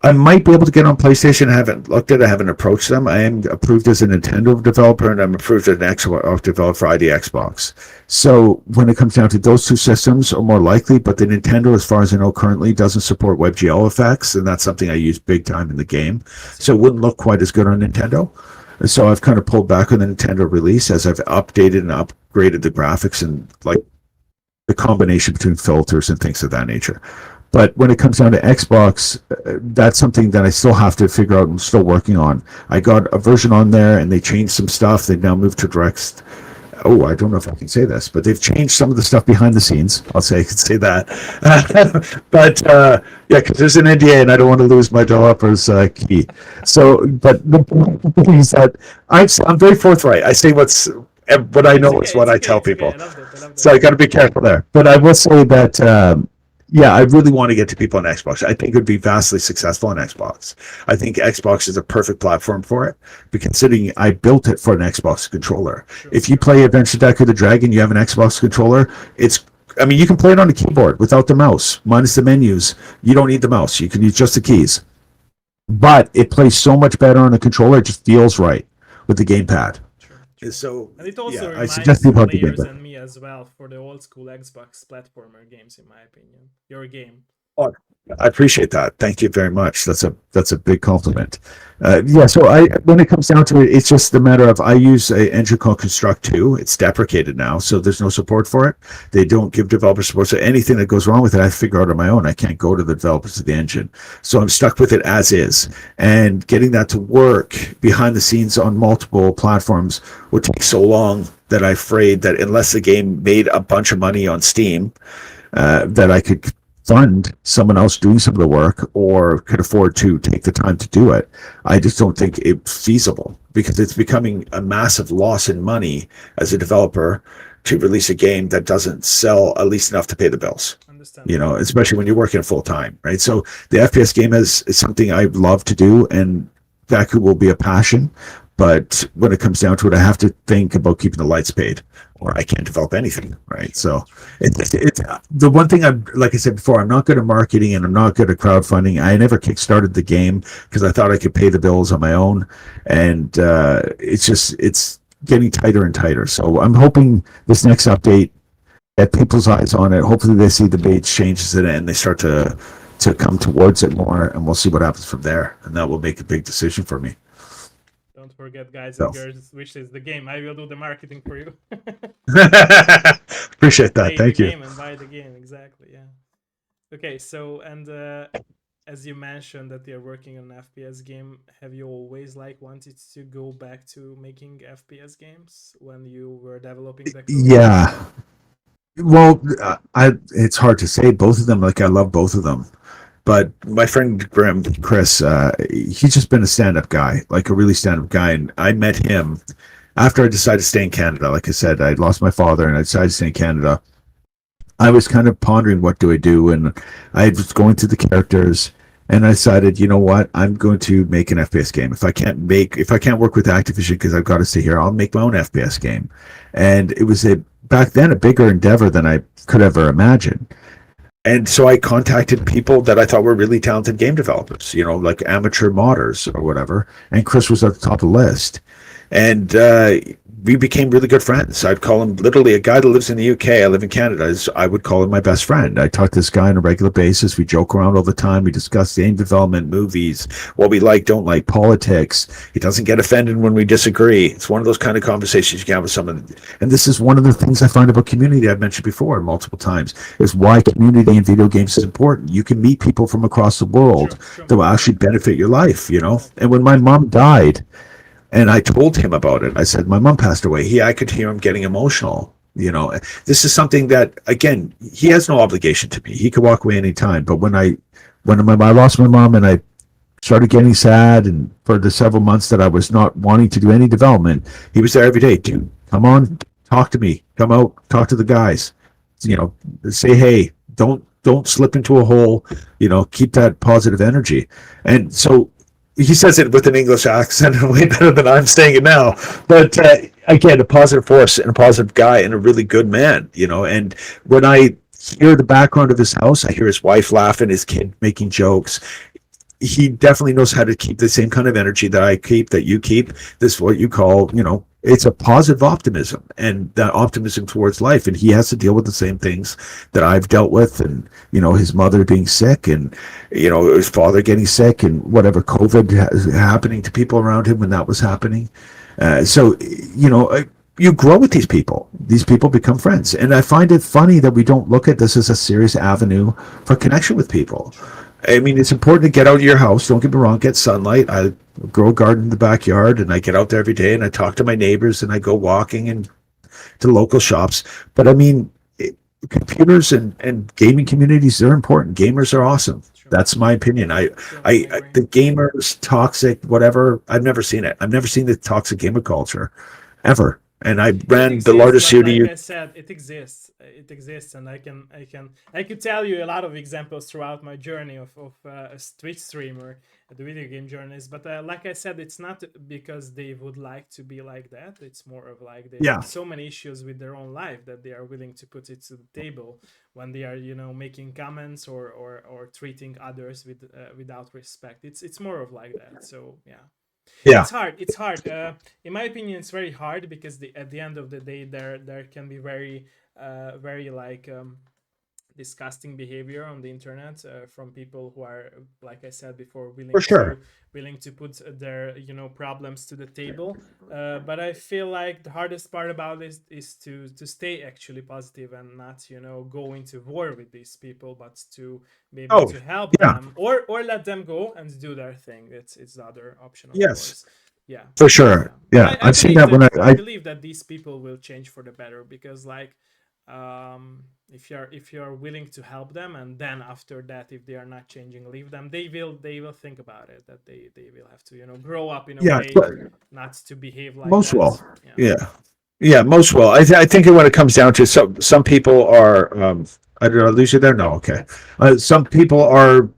I might be able to get on PlayStation. I haven't looked at it. I haven't approached them. I am approved as a Nintendo developer, and I'm approved as an Xbox developer for ID Xbox. So when it comes down to those two systems are more likely, but the Nintendo, as far as I know currently, doesn't support WebGL effects, and that's something I use big time in the game. So it wouldn't look quite as good on Nintendo. So I've kind of pulled back on the Nintendo release as I've updated and upgraded the graphics and like the combination between filters and things of that nature. But when it comes down to Xbox, that's something that I still have to figure out and still working on. I got a version on there and they changed some stuff. They've now moved to direct. Oh, I don't know if I can say this, but they've changed some of the stuff behind the scenes. I'll say I can say that. But yeah, because there's an NDA and I don't want to lose my developer's key. So, but the thing is that I'm very forthright. I say what I know is what I tell people. I loved it. I loved So I it. got to be careful there. But I will say that, yeah, I really want to get to people on Xbox. I think it would be vastly successful on Xbox. I think Xbox is a perfect platform for it, but considering I built it for an Xbox controller. Sure. If you play Adventure Deck of the Dragon, you have an Xbox controller, you can play it on the keyboard without the mouse, minus the menus. You don't need the mouse. You can use just the keys. But it plays so much better on a controller, it just feels right with the gamepad. True. So, And it also yeah, I reminds suggest people have the players gamepad. and me as well for the old school Xbox platformer games, in my opinion. Your game. Oh, I appreciate that. Thank you very much. That's a big compliment. Yeah. So when it comes down to it, it's just a matter of I use an engine called Construct 2. It's deprecated now, so there's no support for it. They don't give developers support. So anything that goes wrong with it, I figure out on my own. I can't go to the developers of the engine, so I'm stuck with it as is. And getting that to work behind the scenes on multiple platforms would take so long that I'm afraid that unless the game made a bunch of money on Steam, that I could fund someone else doing some of the work or could afford to take the time to do it. I just don't think it's feasible because it's becoming a massive loss in money as a developer to release a game that doesn't sell at least enough to pay the bills. Understand. Especially when you're working full time, right? So the FPS game is something I love to do, and that will be a passion. But when it comes down to it, I have to think about keeping the lights paid, or I can't develop anything, right? So it's the one thing like I said before, I'm not good at marketing and I'm not good at crowdfunding. I never kickstarted the game because I thought I could pay the bills on my own, and it's getting tighter and tighter. So I'm hoping this next update get people's eyes on it. Hopefully they see the bait changes in it and they start to come towards it more, and we'll see what happens from there, and that will make a big decision for me. Don't forget, guys So. and girls, which is the game. I will do the marketing for you. Appreciate that. Play Thank the you. game and buy the game, exactly. Yeah. Okay, so and as you mentioned that you're working on an FPS game, have you always wanted to go back to making FPS games when you were developing the code? Yeah. Well, it's hard to say. Both of them, I love both of them. But my friend Chris, he's just been a stand-up guy, a really stand-up guy. And I met him after I decided to stay in Canada. Like I said, I lost my father and I decided to stay in Canada. I was kind of pondering what do I do, and I was going through the characters, and I decided, you know what, I'm going to make an FPS game. If I can't work with Activision because I've got to stay here, I'll make my own FPS game. And it was back then a bigger endeavor than I could ever imagine. And so I contacted people that I thought were really talented game developers, like amateur modders or whatever. And Chris was at the top of the list. And we became really good friends. I'd call him literally a guy that lives in the UK. I live in Canada. I would call him my best friend. I talk to this guy on a regular basis. We joke around all the time. We discuss game development, movies, what we like, don't like, politics. He doesn't get offended when we disagree. It's one of those kind of conversations you can have with someone. And this is one of the things I find about community I've mentioned before multiple times, is why community in video games is important. You can meet people from across the world that will actually benefit your life, And when my mom died, and I told him about it, I said, my mom passed away. I could hear him getting emotional. This is something that, again, he has no obligation to me. He could walk away anytime. But when I lost my mom and I started getting sad, and for the several months that I was not wanting to do any development, he was there every day. Dude, come on, talk to me. Come out, talk to the guys. Say hey. Don't slip into a hole. Keep that positive energy. And so he says it with an English accent way better than I'm saying it now. But again, a positive force and a positive guy and a really good man, And when I hear the background of his house, I hear his wife laughing, his kid making jokes. He definitely knows how to keep the same kind of energy that I keep, that you keep. This is what you call, it's a positive optimism, and that optimism towards life. And he has to deal with the same things that I've dealt with, and his mother being sick, and his father getting sick, and whatever COVID happening to people around him when that was happening. So you grow with these people. These people become friends. And I find it funny that we don't look at this as a serious avenue for connection with people. I mean, it's important to get out of your house. Don't get me wrong, get sunlight. I grow a garden in the backyard, and I get out there every day, and I talk to my neighbors, and I go walking and to local shops. But I mean, computers and gaming communities, they're important. Gamers are awesome. That's my opinion. The gamers, toxic, whatever, I've never seen it. I've never seen the toxic gamer culture ever. And I ran the largest city. Like I said, it exists. It exists, and I could tell you a lot of examples throughout my journey of a Twitch streamer, the video game journalist. But like I said, it's not because they would like to be like that. It's more of like they have so many issues with their own life that they are willing to put it to the table when they are, making comments or treating others without respect. It's more of like that. So yeah. It's hard. In my opinion, it's very hard because at the end of the day, there can be very like disgusting behavior on the internet from people who are, like I said before, willing to put their problems to the table. But I feel like the hardest part about this is to stay actually positive and not go into war with these people, but to be able to help them or let them go and do their thing. It's the other option, of course. Yeah, for sure. Yeah, I've seen that when I believe that these people will change for the better because like if you're willing to help them, and then after that, if they are not changing, leave them. They will think about it, that they will have to grow up in a way not to behave like most that. Will. Yeah, most will. I think when it comes down to some people are I don't know, lose you there? No, okay. Some people are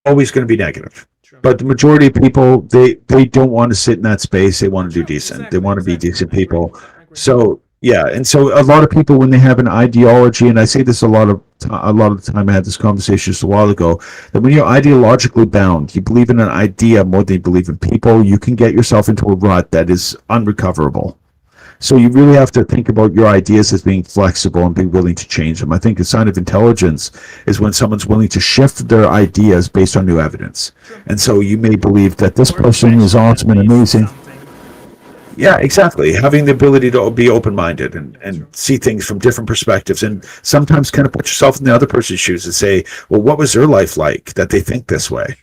always going to be negative. But the majority of people, they don't want to sit in that space. They want to do decent. They want to be decent people. So yeah, and so a lot of people, when they have an ideology, and I say this a lot of the time, I had this conversation just a while ago, that when you're ideologically bound, you believe in an idea more than you believe in people, you can get yourself into a rut that is unrecoverable. So you really have to think about your ideas as being flexible and being willing to change them. I think a sign of intelligence is when someone's willing to shift their ideas based on new evidence. And so you may believe that this person is awesome and amazing. Yeah, exactly. Having the ability to be open-minded and see things from different perspectives, and sometimes kind of put yourself in the other person's shoes and say, well, what was their life like that they think this way?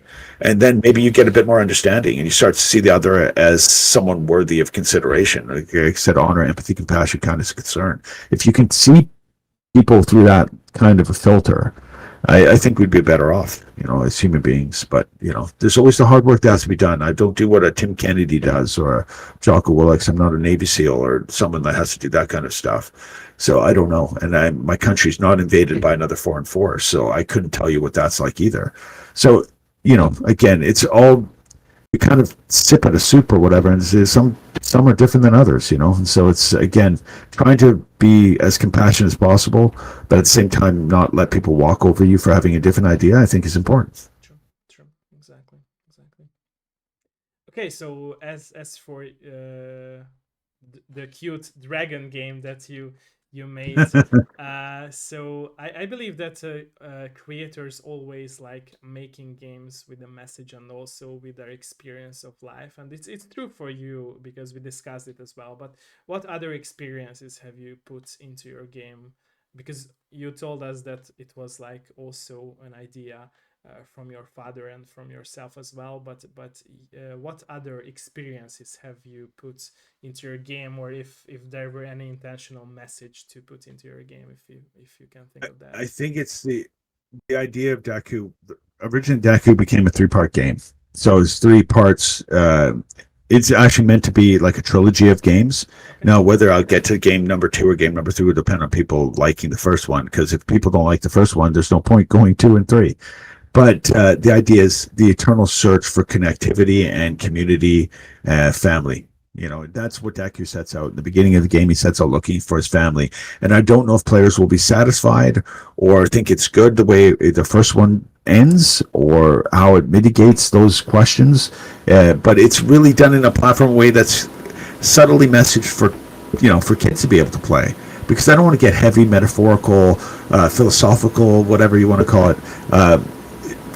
And then maybe you get a bit more understanding and you start to see the other as someone worthy of consideration. Like I said, honor, empathy, compassion, kindness, concern. If you can see people through that kind of a filter, I think we'd be better off, as human beings. But, there's always the hard work that has to be done. I don't do what a Tim Kennedy does or a Jocko Willix. I'm not a Navy SEAL or someone that has to do that kind of stuff. So I don't know. And my country's not invaded by another foreign force. So I couldn't tell you what that's like either. So, again, it's all, you kind of sip at a soup or whatever, and some are different than others, and so it's, again, trying to be as compassionate as possible, but at the same time not let people walk over you for having a different idea, I think is important. True, exactly. Okay, so as for the cute dragon game that you made, so I believe that creators always like making games with a message and also with their experience of life, and it's true for you because we discussed it as well. But what other experiences have you put into your game? Because you told us that it was like also an idea from your father and from yourself as well, but what other experiences have you put into your game, or if there were any intentional message to put into your game, if you can think of that? I think it's the idea of Deku. Originally, Deku became a 3-part game, so it's 3 parts. It's actually meant to be like a trilogy of games. Okay. Now, whether I'll get to game number 2 or game number 3 will depend on people liking the first one, because if people don't like the first one, there's no point going 2 and 3. But the idea is the eternal search for connectivity and community, family. That's what Deku sets out. In the beginning of the game, he sets out looking for his family. And I don't know if players will be satisfied or think it's good the way the first one ends, or how it mitigates those questions. But it's really done in a platform way that's subtly messaged for kids to be able to play. Because I don't want to get heavy, metaphorical, philosophical, whatever you want to call it.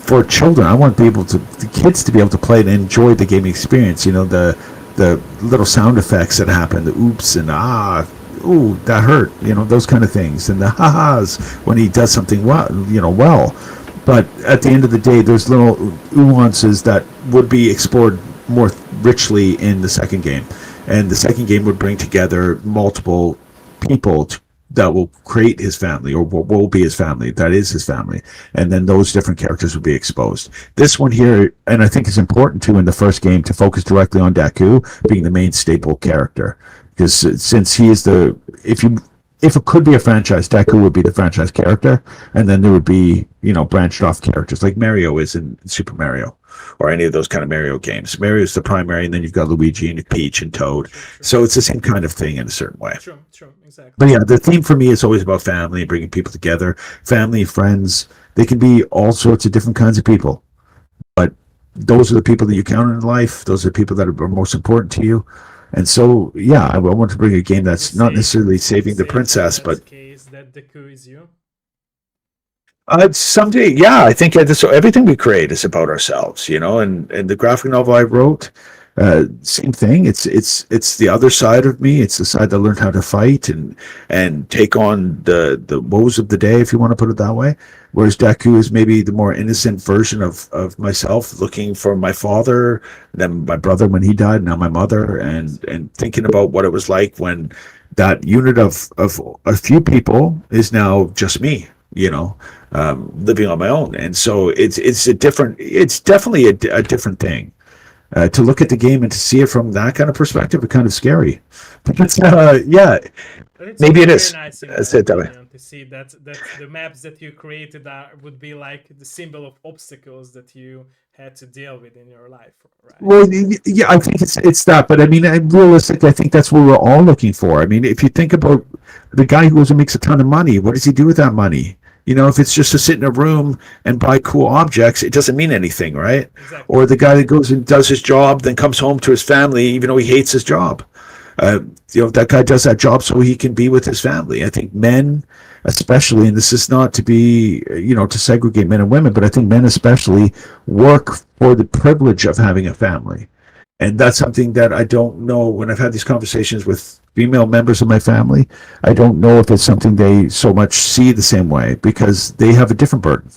For children, I want the kids to be able to play and enjoy the gaming experience. The the little sound effects that happen, the oops and ah, ooh, that hurt, those kind of things, and the ha-has when he does something well. But at the end of the day, there's little nuances that would be explored more richly in the second game. And the second game would bring together multiple people that will create his family, or will be his family, that is his family. And then those different characters will be exposed. This one here, and I think it's important too in the first game to focus directly on Deku being the main staple character. Because since he is if it could be a franchise, Deku would be the franchise character, and then there would be, branched off characters like Mario is in Super Mario, or any of those kind of Mario games. Mario's the primary, and then you've got Luigi and Peach and Toad. True. So it's the same kind of thing in a certain way. True, exactly. But yeah, the theme for me is always about family, bringing people together, family, friends. They can be all sorts of different kinds of people, but those are the people that you count in life. Those are the people that are most important to you. And so, yeah, I want to bring a game that's not necessarily saving the princess, but case that Deku is you. Someday, yeah, I think so. Everything we create is about ourselves, and the graphic novel I wrote, same thing. It's the other side of me. It's the side that learned how to fight and take on the woes of the day, if you want to put it that way. Whereas Deku is maybe the more innocent version of myself, looking for my father, then my brother when he died, now my mother, and thinking about what it was like when that unit of a few people is now just me, living on my own. And so it's definitely a different thing. To look at the game and to see it from that kind of perspective, it's kind of scary. But yeah, maybe it is. Nice to see that the maps that you created would be like the symbol of obstacles that you had to deal with in your life, right? Well, yeah, I think it's that. But I mean, realistically, I think that's what we're all looking for. I mean, if you think about the guy who goes and makes a ton of money, what does he do with that money? If it's just to sit in a room and buy cool objects, it doesn't mean anything, right? Exactly. Or the guy that goes and does his job, then comes home to his family, even though he hates his job. That guy does that job so he can be with his family. I think men, especially, and this is not to be, to segregate men and women, but I think men especially work for the privilege of having a family. And that's something that I don't know when I've had these conversations with female members of my family. I don't know if it's something they so much see the same way, because they have a different burden.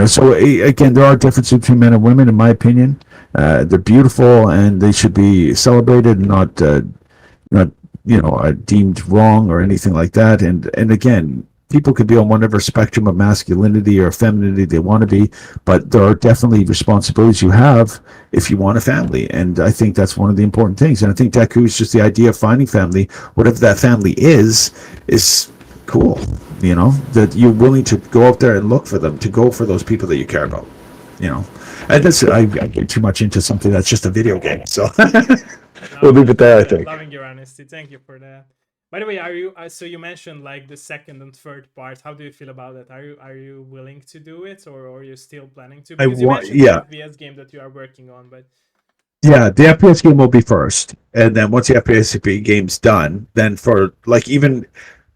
So again, there are differences between men and women, in my opinion. They're beautiful and they should be celebrated and not deemed wrong or anything like that. And again, people could be on whatever spectrum of masculinity or femininity they want to be, but there are definitely responsibilities you have if you want a family. And I think that's one of the important things. And I think Deku is just the idea of finding family, whatever that family is cool. That you're willing to go out there and look for them, to go for those people that you care about. And that's, I get too much into something that's just a video game. So we'll leave it there, I think. Loving your honesty. Thank you for that. By the way, are you? So you mentioned like the second and third part. How do you feel about it? Are you willing to do it, or are you still planning to? Because you mentioned the FPS game that you are working on, but yeah, the FPS game will be first, and then once the FPS game's done, then for like even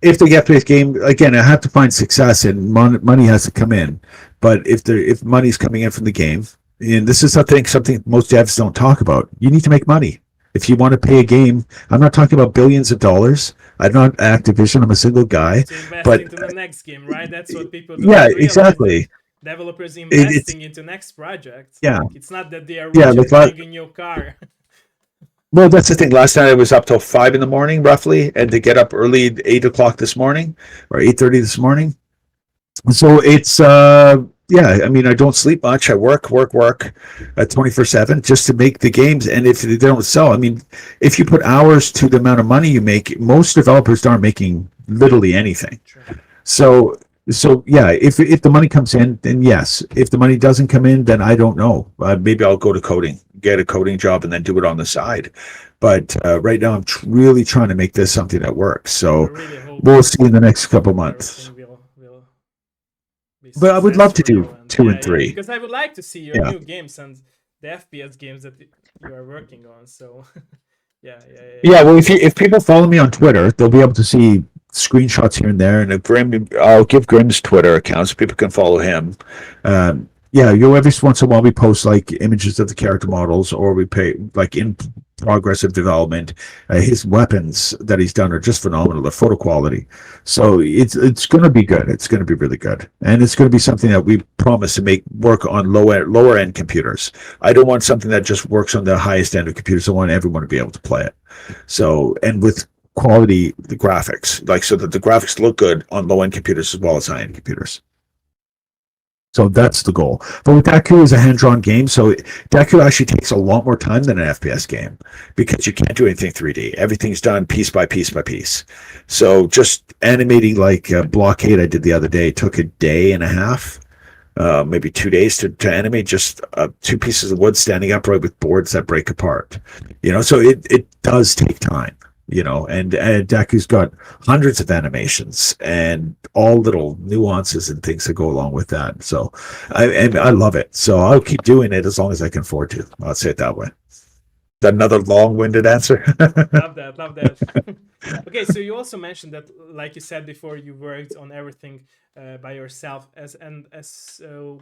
if the FPS game again, I have to find success and money has to come in. But if money's coming in from the game, and this is something most devs don't talk about, you need to make money. If you want to pay a game, I'm not talking about billions of dollars. I'm not Activision. I'm a single guy. To invest but into the next game, right? That's what people do. Yeah, exactly. Developers investing into next projects. Yeah. It's not that they are buying a new car. Well, that's the thing. Last night I was up till 5 a.m. roughly, and to get up early at 8 o'clock this morning, or 8:30 this morning. So it's I mean, I don't sleep much. I work 24/7 just to make the games. And if they don't sell, I mean, if you put hours to the amount of money you make, most developers aren't making literally anything. Sure. So yeah, if the money comes in, then yes. If the money doesn't come in, then I don't know. Maybe I'll go to coding, get a coding job, and then do it on the side. But right now, I'm really trying to make this something that works. So we'll see in the next couple months. But I would love to do 2 and 3. Because I would like to see your new games and the FPS games that you are working on. So yeah. Well, if people follow me on Twitter, they'll be able to see screenshots here and there. And I'll give Grim's Twitter account so people can follow him. Yeah, every once in a while we post like images of the character models, or we pay like in progress of development. His weapons that he's done are just phenomenal. The photo quality, so it's going to be good. It's going to be really good, and it's going to be something that we promise to make work on lower end computers. I don't want something that just works on the highest end of computers. I want everyone to be able to play it. So, and with quality, the graphics, like so that the graphics look good on low end computers as well as high end computers. So that's the goal. But with Deku is a hand-drawn game, so Deku actually takes a lot more time than an FPS game because you can't do anything 3D. Everything's done piece by piece by piece. So just animating like Blockade I did the other day took a day and a half, maybe 2 days to animate just two pieces of wood standing upright with boards that break apart. So it does take time. And Deku's got hundreds of animations and all little nuances and things that go along with that. So I love it. So I'll keep doing it as long as I can afford to. I'll say it that way. Another long-winded answer. Love that. Okay, so you also mentioned that, like you said before, you worked on everything by yourself. So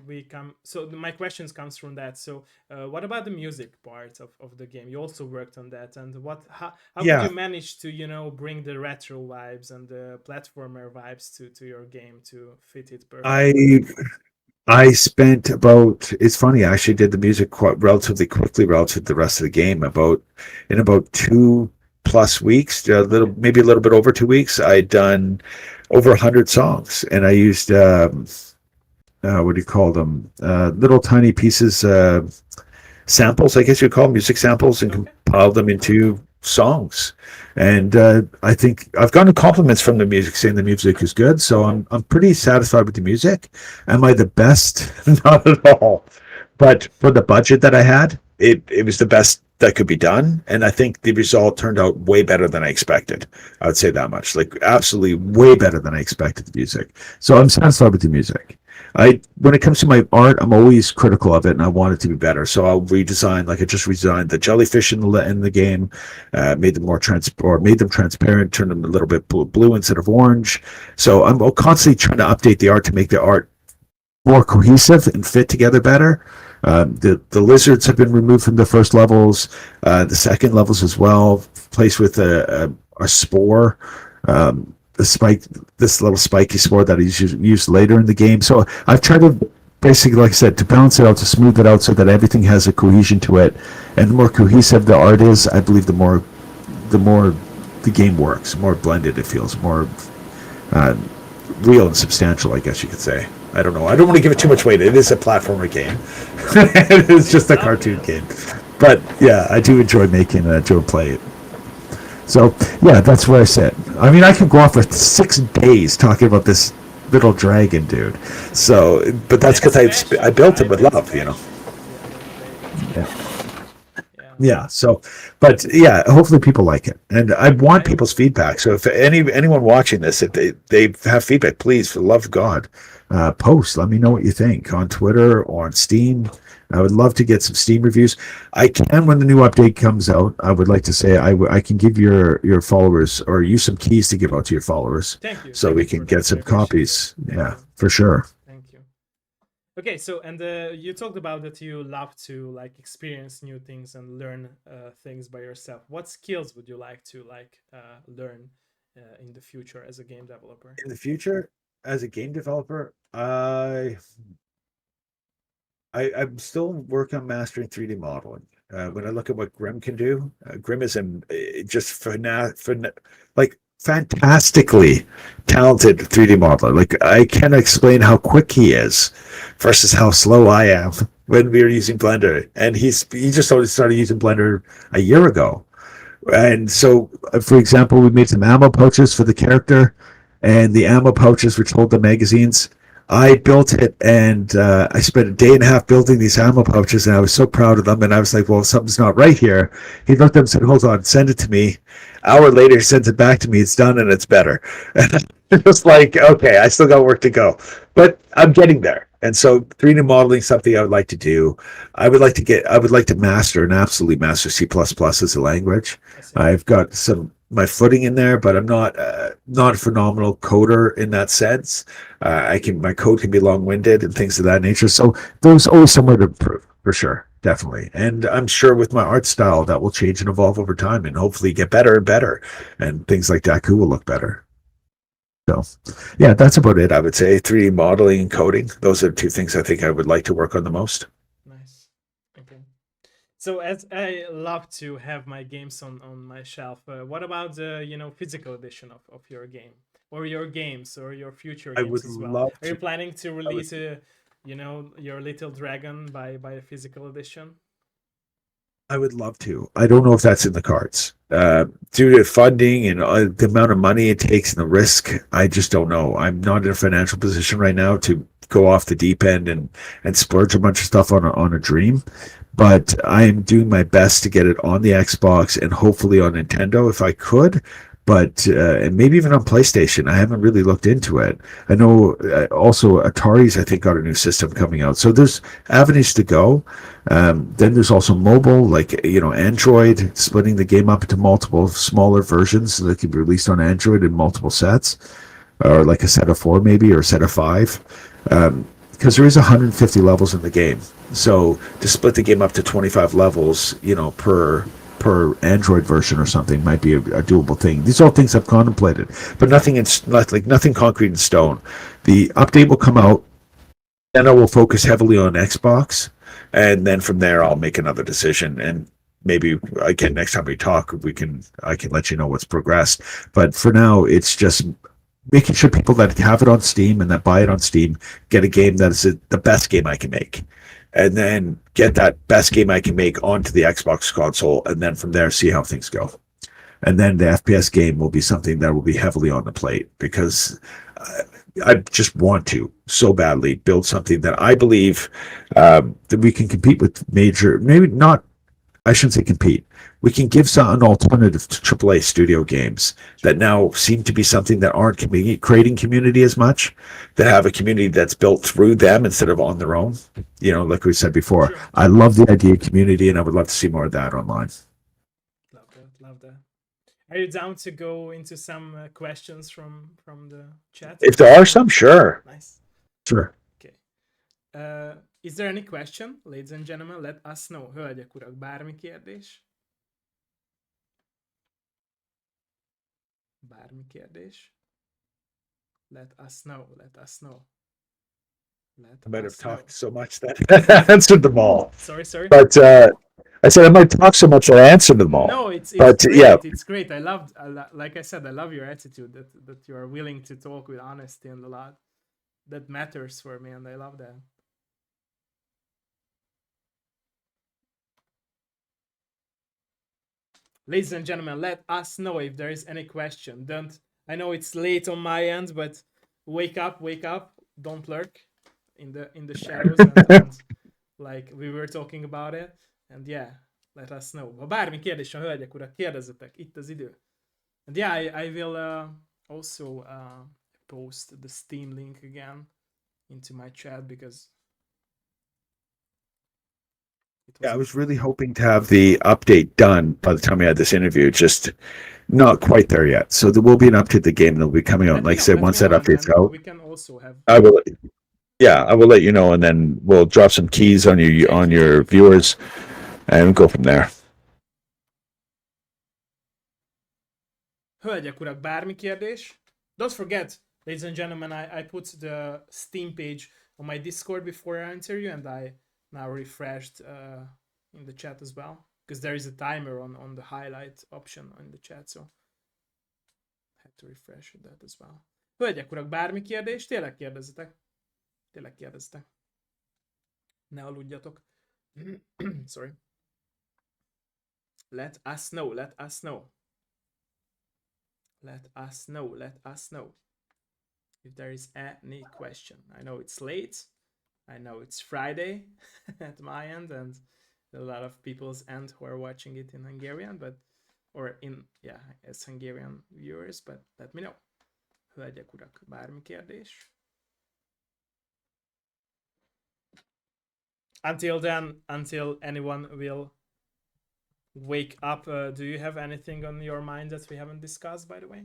my questions comes from that. So what about the music part of the game? You also worked on that, and how Yeah, could you manage to bring the retro vibes and the platformer vibes to your game to fit it I perfectly? I spent about. It's funny. I actually did the music quite relatively quickly relative to the rest of the game. In about 2+ weeks, Okay. maybe a little bit over 2 weeks. I'd done over 100 songs, and I used what do you call them? Little tiny pieces, samples, I guess you'd call them, music samples, and Okay. compiled them into songs. And I think I've gotten compliments from the music saying the music is good. So I'm pretty satisfied with the music. Am I the best? Not at all. But for the budget that I had, it was the best that could be done. And I think the result turned out way better than I expected. I would say that much. Like absolutely way better than I expected the music. So I'm satisfied with the music. When it comes to my art, I'm always critical of it, and I want it to be better. So I'll redesign, like I just redesigned the jellyfish in the game, made them made them transparent, turned them a little bit blue instead of orange. So I'm constantly trying to update the art to make the art more cohesive and fit together better. The lizards have been removed from the first levels, the second levels as well, placed with a spore. This little spiky spore that he's used later in the game. So I've tried to basically, like I said, to balance it out, to smooth it out so that everything has a cohesion to it. And the more cohesive the art is, I believe the more the game works, the more blended it feels, more uh, real and substantial, I guess you could say. I don't know. I don't want to give it too much weight. It is a platformer game. It's just a Lovely. cartoon game. But yeah, I do enjoy making it, I enjoy playing it. So yeah, that's where I sit. I mean, I could go off for 6 days talking about this little dragon, dude. So, but I that's have because I smashed. built I it with did love. smash the little Yeah. dragon. Yeah. Yeah. So, but yeah, hopefully people like it, and I want I people's feedback. So if anyone watching this, if they have feedback, please, for the love of God, post. Let me know what you think on Twitter or on Steam. I would love to get some Steam reviews. I can when the new update comes out. I would like to say I can give your followers or use some keys to give out to your followers, Thank you. so Thank we you can for get that. I some appreciate that. copies. Thank Yeah, you. for sure. Thank you. Okay, so and you talked about that you love to like experience new things and learn things by yourself. What skills would you like to learn in the future as a game developer? In the future, as a game developer, I'm still working on mastering 3D modeling. When I Okay. look at what Grim can do, Grim is just like fantastically talented 3D modeler. Like I can't explain how quick he is versus how slow I am when we were using Blender. And he just only started using Blender a year ago. And so, for example, we made some ammo pouches for the character, and the ammo pouches which hold the magazines. I built it, and I spent a day and a half building these ammo pouches, and I was so proud of them. And I was like, "Well, something's not right here." He looked up and said, "Hold on, send it to me." Hour later, he sends it back to me. It's done, and it's better. And it was like, okay, I still got work to go, but I'm getting there. And so, 3D modeling is something I would like to do. I would like to master and absolutely master C++ as a language. I see. I've got some my footing in there, but I'm not a phenomenal coder in that sense. My code can be long winded and things of that nature. So there's always somewhere to improve for sure, definitely. And I'm sure with my art style that will change and evolve over time, and hopefully get better and better, and things like Daku will look better. So yeah, that's about it. I would say 3D modeling and coding. Those are two things I think I would like to work on the most. Nice. Okay. So as I love to have my games on my shelf, what about the physical edition of your game or your games or your future I games would as well? love Are you to. planning to I would release your little dragon by a physical edition? I would love to. I don't know if that's in the cards. Due to funding and the amount of money it takes and the risk, I just don't know. I'm not in a financial position right now to go off the deep end and splurge a bunch of stuff on a dream. But I am doing my best to get it on the Xbox and hopefully on Nintendo if I could. But and maybe even on PlayStation. I haven't really looked into it. I know also Atari's I think got a new system coming out. So there's avenues to go. Then there's also mobile, like Android, splitting the game up into multiple smaller versions that can be released on Android in multiple sets, or like a set of 4 maybe, or a set of 5. Because there is 150 levels in the game, so to split the game up to 25 levels, per Android version or something might be a doable thing. These are all things I've contemplated, but nothing concrete in stone. The update will come out, then I will focus heavily on Xbox, and then from there I'll make another decision. And maybe again next time we talk, I can let you know what's progressed. But for now, it's just making sure people that have it on Steam and that buy it on Steam get a game that is the best game I can make, and then get that best game I can make onto the Xbox console, and then from there see how things go. And then the FPS game will be something that will be heavily on the plate because I just want to so badly build something that I believe that we can compete with major, maybe not. I shouldn't say compete. We can give an alternative to AAA studio games that now seem to be something that aren't creating community as much, that have a community that's built through them instead of on their own. Like we said before, Sure. I love the idea of community, and I would love to see more of that online. Love that. Love that. Are you down to go into some questions from the chat? If there are some, sure. Nice. Sure. Okay. Is there any question, ladies and gentlemen? Let us know. Hölgyek, urak, bármi kérdés? Bármi kérdés? Let us know. Let us know. Let I might have us know. talked so much that I answered them all. Sorry. But I said I might talk so much that I answered them all. No, it's But great. yeah, It's great. Like I said, I love your attitude that you are willing to talk with honesty and a lot. That matters for me, and I love that. Ladies and gentlemen, let us know if there is any question. Don't. I know it's late on my end, but wake up, don't lurk in the shadows and like we were talking about it. And yeah, let us know. Ha bármi kérdés van, hölgyek, urak, kérdezzetek, itt az idő. And yeah, I will also post the Steam link again into my chat because I was really hoping to have the update done by the time we had this interview. Just not quite there yet. So there will be an update to the game that will be coming out. Like I said, once that update's out, we can also have. I will. Yeah, I will let you know, and then we'll drop some keys on your viewers, and go from there. Hölgyek, urak, bármi kérdés? Don't forget, ladies and gentlemen, I put the Steam page on my Discord before I enter you, and I now refreshed in the chat as well, because there is a timer on the highlight option in the chat, so I had to refresh that as well. Hölgyek, urak, bármi kérdés? Tényleg kérdezzetek. Ne aludjatok. Sorry. Let us know. Let us know if there is any question. I know it's late. I know it's Friday at my end, and a lot of people's end who are watching it in Hungarian, as Hungarian viewers, but let me know. Hölgyek, urak, bármi kérdés? Until then, until anyone will wake up. Do you have anything on your mind that we haven't discussed, by the way,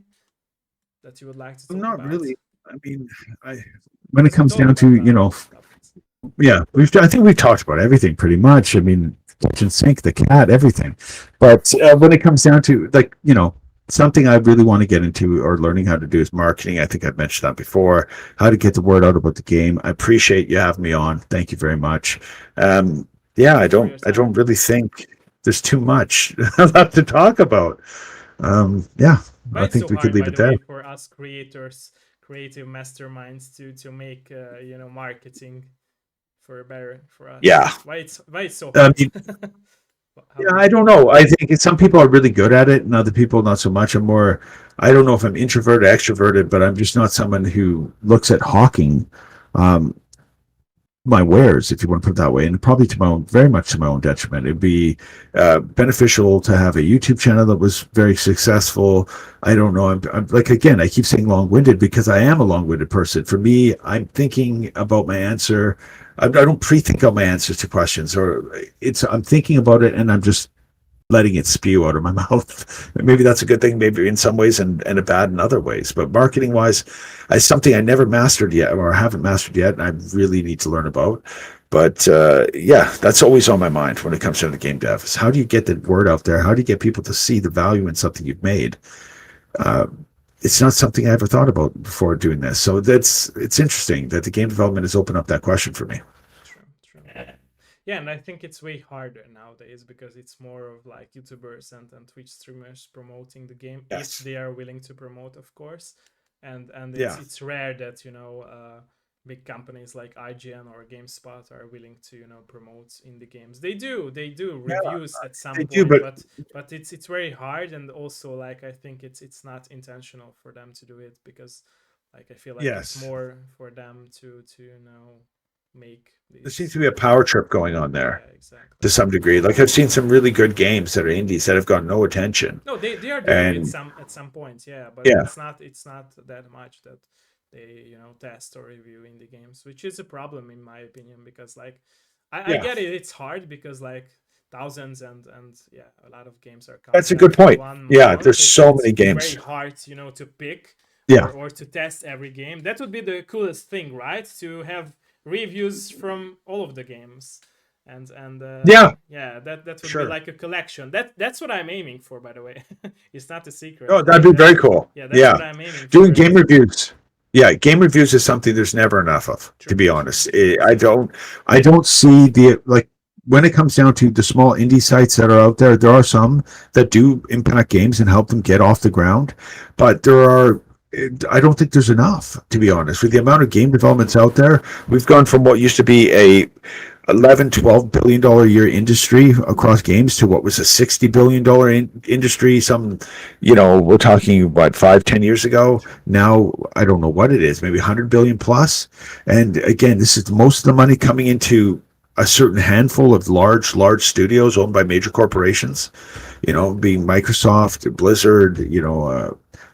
that you would like to talk Not about? really. I mean, I when it Because we comes talked down about to a lot of stuff. yeah, I think we've talked about everything pretty much. I mean, kitchen sink, the cat, everything. But when it comes down to like something I really want to get into or learning how to do is marketing. I think I've mentioned that before. How to get the word out about the game. I appreciate you having me on. Thank you very much. Yeah, Thank you for your I don't time. really think there's too much left to talk about. Yeah, But I it's think so we could hard, leave by it the there. way, for us creators, creative masterminds to make marketing for better for Yeah. us. Why it's so I hard? mean, How yeah, do you I don't think? know. I think some people are really good at it, and other people not so much. I don't know if I'm introverted, extroverted, but I'm just not someone who looks at hawking um, my wares, if you want to put it that way, and probably to my own, very much to my own detriment. It'd be beneficial to have a YouTube channel that was very successful. I don't know. I'm like again, I keep saying long-winded because I am a long-winded person. For me, I'm thinking about my answer. I don't pre-think out my answers to questions, or I'm thinking about it, and I'm just letting it spew out of my mouth. Maybe that's a good thing, maybe in some ways, and a bad in other ways. But marketing wise, it's something I never mastered yet, or haven't mastered yet, and I really need to learn about. But yeah, that's always on my mind when it comes to the game dev. Is how do you get the word out there? How do you get people to see the value in something you've made? Uh, it's not something I ever thought about before doing this. So it's interesting that the game development has opened up that question for me. True, true. Yeah, and I think it's way harder nowadays because it's more of like YouTubers and Twitch streamers promoting the game if Yes. they are willing to promote, of course. And it's Yeah. it's rare that big companies like IGN or GameSpot are willing to promote indie games. They do Yeah, reviews at some they do, point, but but it's very hard, and also like I think it's not intentional for them to do it because like I feel like it's yes, more for them to make there seems these. to be a power trip going on there Yeah, exactly. to some degree. Like I've seen some really good games that are indies that have got no attention. No, they are doing it And some at some points, yeah, but yeah, it's not that much that they test or review in the games, which is a problem in my opinion because like I yeah, get it, it's hard because like thousands and yeah, a lot of games are that's coming a good like in point. one Yeah, month. there's It's so it's many it's very games. hard to pick Yeah, or to test every game. That would be the coolest thing, right? To have reviews from all of the games and yeah, yeah, that would be sure. like a collection. That's what I'm aiming for, by the way. It's not a secret. Oh, that'd be very cool. Yeah, that's Yeah, what I'm aiming doing for. game reviews. Yeah, game reviews is something there's never enough of. To True, be true. honest, I don't see the like when it comes down to the small indie sites that are out there. There are some that do impact games and help them get off the ground, but there are. I don't think there's enough, to be honest. With the amount of game developments out there, we've gone from what used to be a 11 $12 billion a year industry across games to what was a $60 billion industry some we're talking what 5-10 years ago. Now I don't know what it is, maybe 100 billion plus. And again, this is most of the money coming into a certain handful of large studios owned by major corporations, being Microsoft, Blizzard,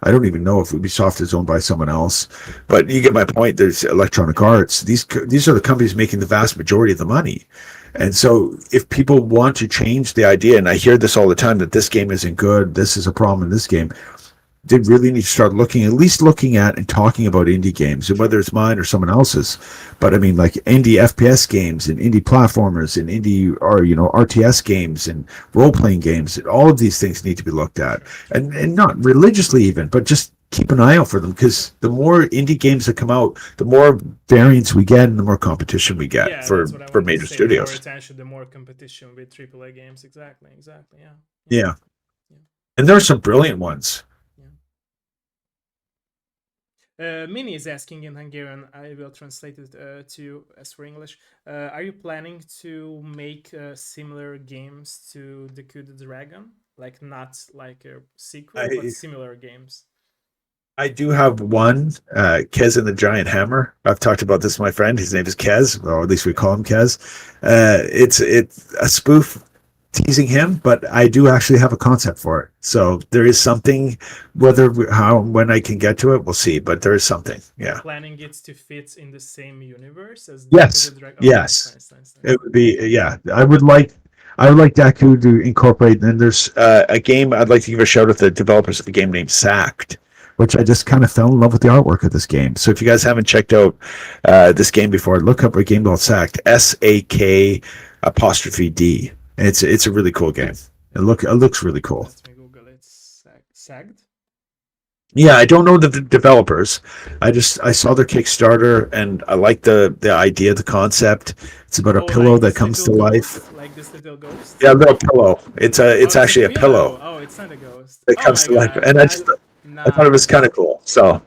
I don't even know if Ubisoft is owned by someone else, but you get my point. There's Electronic Arts. These are the companies making the vast majority of the money. And so if people want to change the idea, and I hear this all the time that this game isn't good, this is a problem in this game, they really need to start looking, at least looking at and talking about indie games, and whether True. it's mine or someone else's. But I mean, like indie FPS games and indie platformers and indie or RTS games and role playing games. All of these things need to be looked at, True. True. and not religiously even, but just keep an eye out for them because the more indie games that come out, the more variants we get and the more competition we get Yeah, for that's what I for wanted to major say. The more studios. attention, the more competition with AAA games. Exactly. Exactly. Yeah. Yeah. Yeah, Yeah. and there are some brilliant ones. Yeah. Mini is asking in Hungarian. I will translate it to as for English. Are you planning to make similar games to The Coup de Dragon? Like not like a sequel, but I similar games. I do have one, Kez and the Giant Hammer. I've talked about this with my friend. His name is Kez, or at least we Okay. call him Kez. It's a spoof teasing him, but I do actually have a concept for it. So there is something. When I can get to it, we'll see. But there is something. You're Yeah. planning it to fit in the same universe as the Coup de Yes. Dragon. Oh, nice, Yes. nice, nice, It nice. would be. Yeah. I would like. I would like Daku to incorporate. And then there's a game I'd like to give a shout out to the developers of the game named Sacked, which I just kind of fell in love with the artwork of this game. So if you guys haven't checked out this game before, look up a game called Sacked, SAK apostrophe D. And it's a really cool game. It looks really cool. Let me Google it. Sagged? Yeah, I don't know the developers. I saw their Kickstarter and I like the idea, the concept. It's about a pillow like that comes to life. Ghost? Like this little ghost? Yeah, a little pillow. It's actually a pillow. Oh, it's not a ghost. That comes to life. And I thought it was Nah. kind of cool. So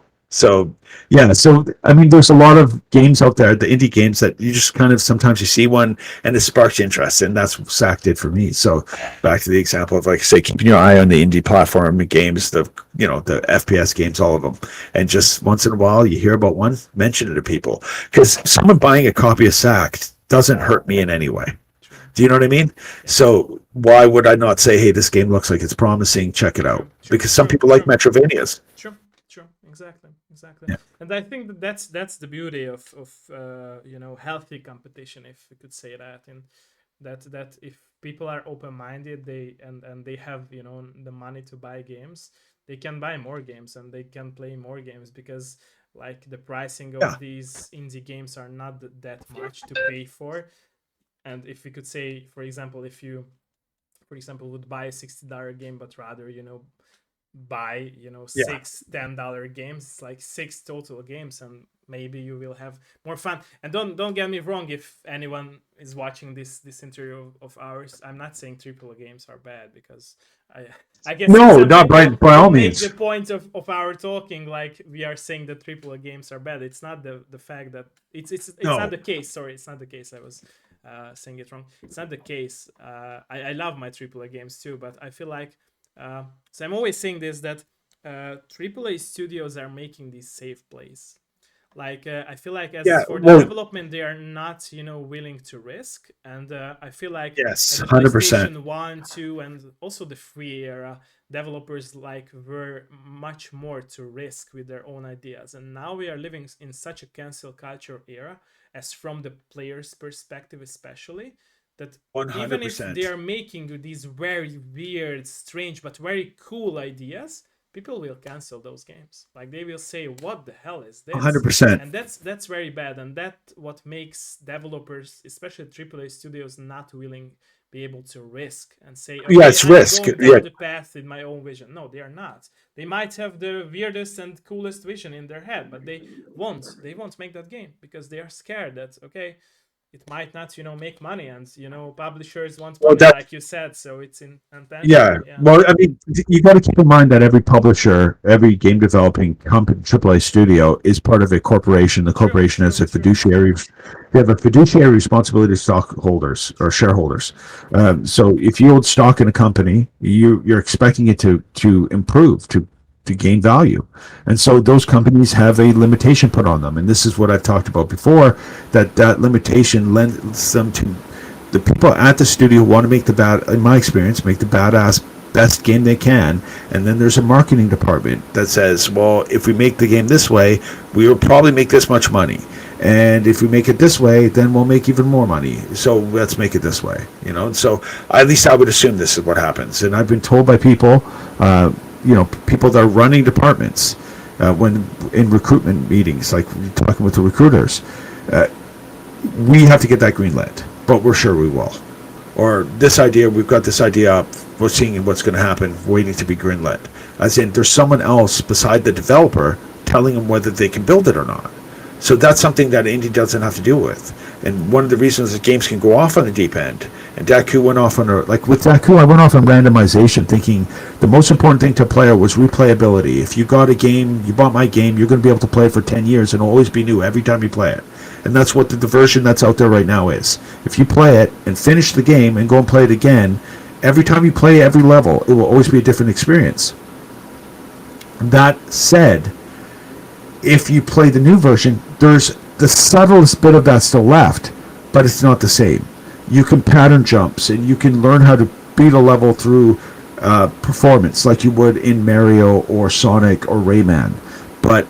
yeah. So I mean, there's a lot of games out there, the indie games that you just kind of sometimes you see one and it sparks interest, and that's what SAC did for me. So back to the example of, like I say, keeping your eye on the indie platform games, the FPS games, all of them, and just once in a while you hear about one, mention it to people, because someone buying a copy of SAC doesn't hurt me in any way. True. Do you know what I mean? So why would I not say, hey, this game looks like it's promising, check it out? Because some people like Metrovanias. Sure, exactly. Yeah. And I think that's the beauty of healthy competition, if we could say that, and that if people are open-minded, they have the money to buy games, they can buy more games and they can play more games, because like the pricing of these indie games are not that much to pay for. And if we could say, for example, if you would buy a $60 game, but rather buy six $10 games, it's like 6 total games, and maybe you will have more fun. And don't get me wrong, if anyone is watching this interview of ours, I'm not saying AAA games are bad, because I guess no, not by all means. The point of our talking, like we are saying that AAA games are bad. It's not the fact that it's not the case. Sorry, it's not the case. I was saying it wrong. It's not the case. I love my AAA games too, but I feel like so I'm always saying this, that AAA studios are making these safe plays. Like I feel like for the development, they are not willing to risk, and I feel like yes, at 100%. PlayStation 1, 2, and also the 3 era, developers were much more to risk with their own ideas. And now we are living in such a cancel culture era, as from the player's perspective especially, that 100%. Even if they are making these very weird, strange, but very cool ideas, people will cancel those games. Like they will say, "What the hell is this?" 100%. And that's very bad. And that what makes developers, especially AAA studios, not willing be able to risk and say, "Okay, it's risk. I'm going down the path in my own vision." No, they are not. They might have the weirdest and coolest vision in their head, but they won't. They won't make that game because they are scared that it might not, make money, and publishers want money, like you said. So it's intentional. Yeah. Well, I mean, you got to keep in mind that every publisher, every game developing company, AAA studio, is part of a corporation. The corporation has a fiduciary. They have a fiduciary responsibility to stockholders or shareholders. So if you hold stock in a company, you're expecting it to improve, to gain value. And so those companies have a limitation put on them. And this is what I've talked about before, that limitation lends them to the people at the studio who want to make in my experience, make the best game they can. And then there's a marketing department that says, well, if we make the game this way, we will probably make this much money. And if we make it this way, then we'll make even more money. So let's make it this way, So at least I would assume this is what happens. And I've been told by people, people that are running departments, when in recruitment meetings, like talking with the recruiters, we have to get that green lit, but we're sure we will. Or we've got this idea up, we're seeing what's going to happen, waiting to be green lit. As in, there's someone else beside the developer telling them whether they can build it or not. So that's something that indie doesn't have to deal with. And one of the reasons that games can go off on the deep end, and Daku went off on with Daku, I went off on randomization, thinking the most important thing to a player was replayability. If you got a game, you bought my game, you're going to be able to play it for 10 years and always be new every time you play it. And that's what the version that's out there right now is. If you play it and finish the game and go and play it again, every time you play every level, it will always be a different experience. That said, if you play the new version, there's the subtlest bit of that still left, but it's not the same. You can pattern jumps, and you can learn how to beat a level through performance like you would in Mario or Sonic or Rayman. But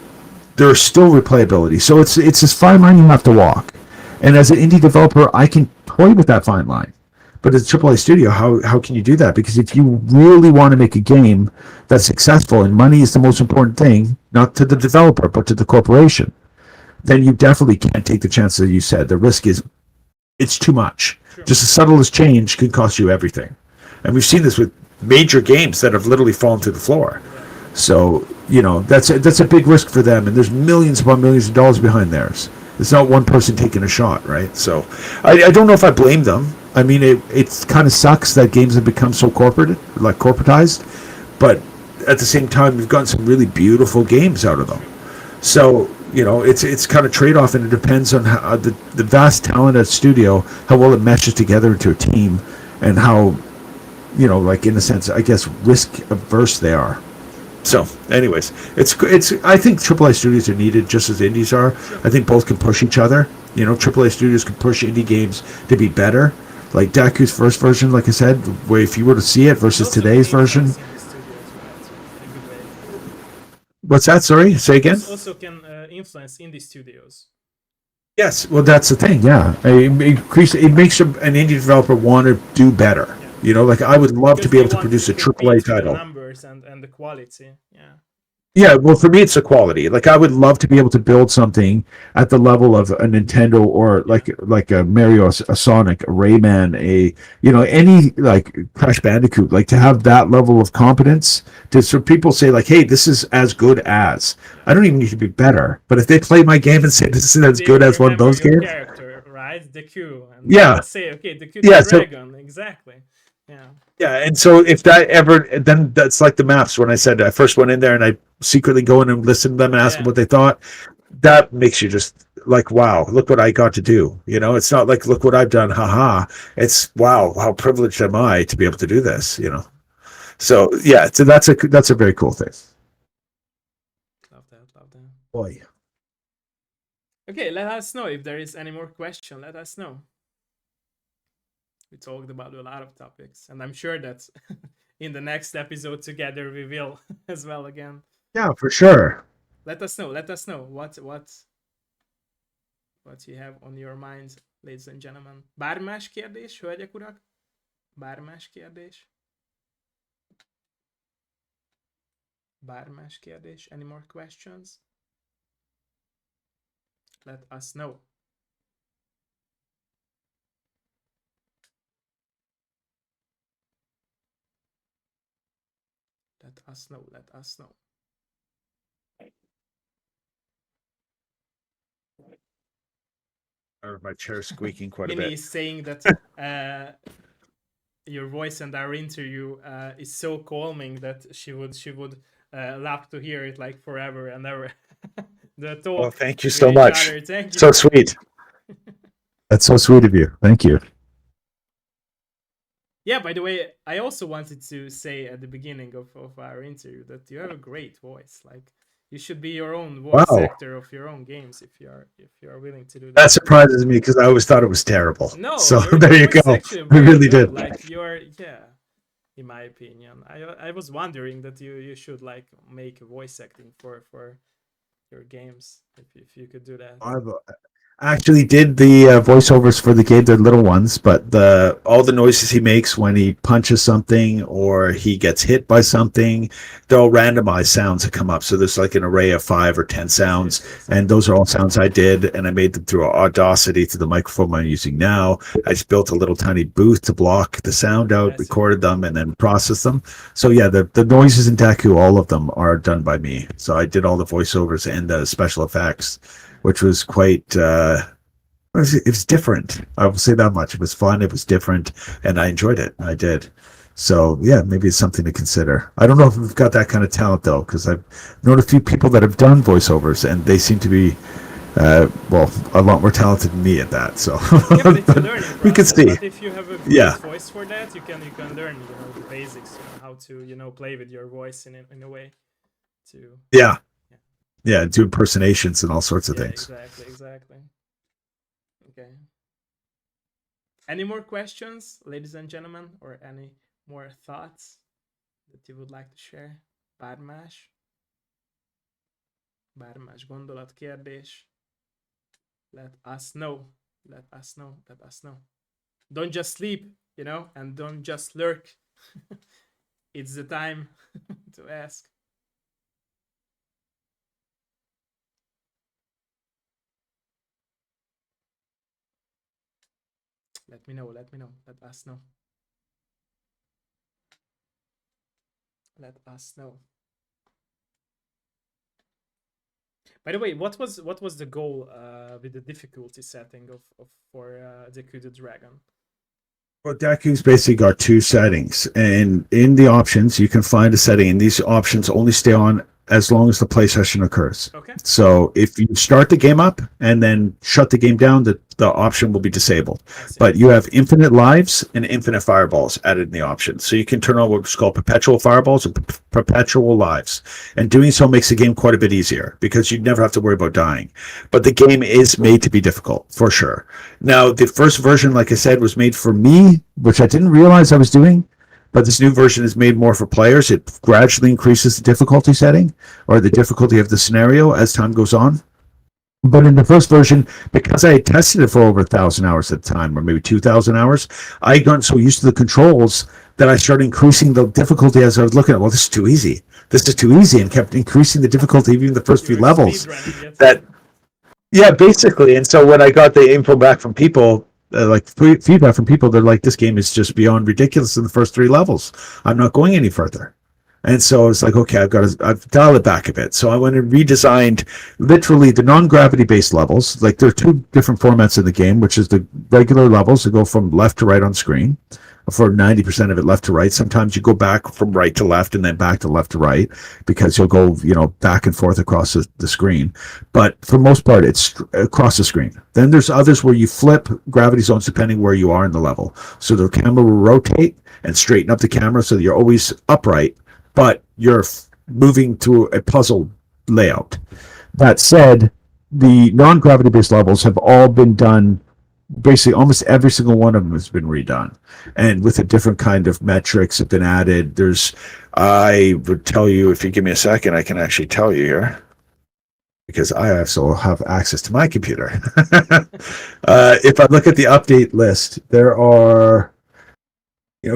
there's still replayability. So it's this fine line you have to walk. And as an indie developer, I can toy with that fine line. But as a AAA studio, how can you do that? Because if you really want to make a game that's successful, and money is the most important thing, not to the developer but to the corporation, then you definitely can't take the chance that you said. The risk is it's too much. True. Just the subtlest change could cost you everything, and we've seen this with major games that have literally fallen to the floor. Yeah. So that's a big risk for them, and there's millions upon millions of dollars behind theirs. It's not one person taking a shot, right? So I don't know if I blame them. I mean, it kind of sucks that games have become so corporatized, but at the same time, we've gotten some really beautiful games out of them. So it's kind of trade off, and it depends on how the vast talent at studio, how well it meshes together into a team, and how like in a sense, I guess, risk averse they are. So, anyways, it's. I think AAA studios are needed just as indies are. I think both can push each other. AAA studios can push indie games to be better. Like Daku's first version, like I said, where if you were to see it versus today's version. What's that? Sorry, say again. Also can influence indie studios. Yes, well, that's the thing. Yeah, it makes an indie developer want to do better. Like I would love to be able to produce a AAA title. The numbers and the quality. Yeah. Yeah, well, for me, it's the quality. Like I would love to be able to build something at the level of a Nintendo or like a Mario, a Sonic, a Rayman, any like Crash Bandicoot. Like to have that level of competence so people say like, hey, this is as good as. I don't even need to be better, but if they play my game and say this is as good as one of those games, character, right? The Q. And yeah. Say okay, the Q dragon, exactly. Yeah. Yeah, and so if that ever, then that's like the maps. When I said I first went in there and I secretly go in and listen to them and ask them what they thought, that makes you just like, wow, look what I got to do. It's not like, look what I've done, haha. It's wow, how privileged am I to be able to do this? So yeah, so that's a very cool thing. Love that. Boy. Okay, let us know if there is any more question. Let us know. We talked about a lot of topics, and I'm sure that in the next episode together we will as well again. Yeah, for sure. Let us know what you have on your mind, ladies and gentlemen. Bár más kérdés, hölgyek, urak? Bár más kérdés? Bár más kérdés? Any more questions? Let us know. Let us know. My chair squeaking quite a Mimi bit. is saying that your voice and our interview is so calming that she would love to hear it like forever and ever. The talk. Oh, thank you so much. Thank you. So sweet. That's so sweet of you. Thank you. Yeah, by the way, I also wanted to say at the beginning of our interview that you have a great voice. Like you should be your own voice actor of your own games if you are willing to do that. That surprises me because I always thought it was terrible. No, so there you go. I really did. Like in my opinion, I was wondering that you should like make voice acting for your games if you could do that. I actually did the voiceovers for the game, the little ones, but all the noises he makes when he punches something or he gets hit by something, they're all randomized sounds that come up. So there's like an array of 5 or 10 sounds, and those are all sounds I did, and I made them through Audacity through the microphone I'm using now. I just built a little tiny booth to block the sound out, recorded them, and then processed them. So yeah, the noises in Deku, all of them are done by me. So I did all the voiceovers and the special effects, which was quite it was different. I will say that much. It was fun, it was different, and I enjoyed it. I did. So yeah, maybe it's something to consider. I don't know if we've got that kind of talent though, because I've known a few people that have done voiceovers and they seem to be a lot more talented than me at that. So yeah, but it's a learning process. We can see. But if you have a good voice for that, you can learn the basics, how to play with your voice in a way to do impersonations and all sorts of things. Exactly. Okay. Any more questions, ladies and gentlemen, or any more thoughts that you would like to share? Bármás gondolat, kérdés? Let us know. Don't just sleep. and don't just lurk. It's the time to ask. Let me know, let us know. Let us know. By the way, what was the goal with the difficulty setting of for Deku the Dragon? Well, Deku's basically got two settings, and in the options, you can find a setting, and these options only stay on as long as the play session occurs. Okay. So if you start the game up and then shut the game down, the option will be disabled. But you have infinite lives and infinite fireballs added in the option. So you can turn on what's called perpetual fireballs and perpetual lives. And doing so makes the game quite a bit easier because you never have to worry about dying. But the game is made to be difficult, for sure. Now, the first version, like I said, was made for me, which I didn't realize I was doing. But this new version is made more for players. It gradually increases the difficulty setting or the difficulty of the scenario as time goes on. But in the first version, because I had tested it for over 1,000 hours at the time, or maybe 2,000 hours, I had gotten so used to the controls that I started increasing the difficulty as I was looking at, well, this is too easy. This is too easy, and kept increasing the difficulty even the first few levels. Yeah, basically. And so when I got the info back from people, feedback from people, they're like, this game is just beyond ridiculous in the first 3 levels. I'm not going any further. And so it's like, okay, I've dialed it back a bit. So I went and redesigned literally the non-gravity based levels. Like there are 2 different formats in the game, which is the regular levels that go from left to right on screen. For 90% of it left to right. Sometimes you go back from right to left and then back to left to right because you'll go, back and forth across the screen. But for most part, it's across the screen. Then there's others where you flip gravity zones depending where you are in the level. So the camera will rotate and straighten up the camera so that you're always upright, but you're moving through a puzzle layout. That said, the non-gravity based levels have all been done. Basically, almost every single one of them has been redone, and with a different kind of metrics have been added. I would tell you, if you give me a second, I can actually tell you here, because I also have access to my computer. If I look at the update list, there are,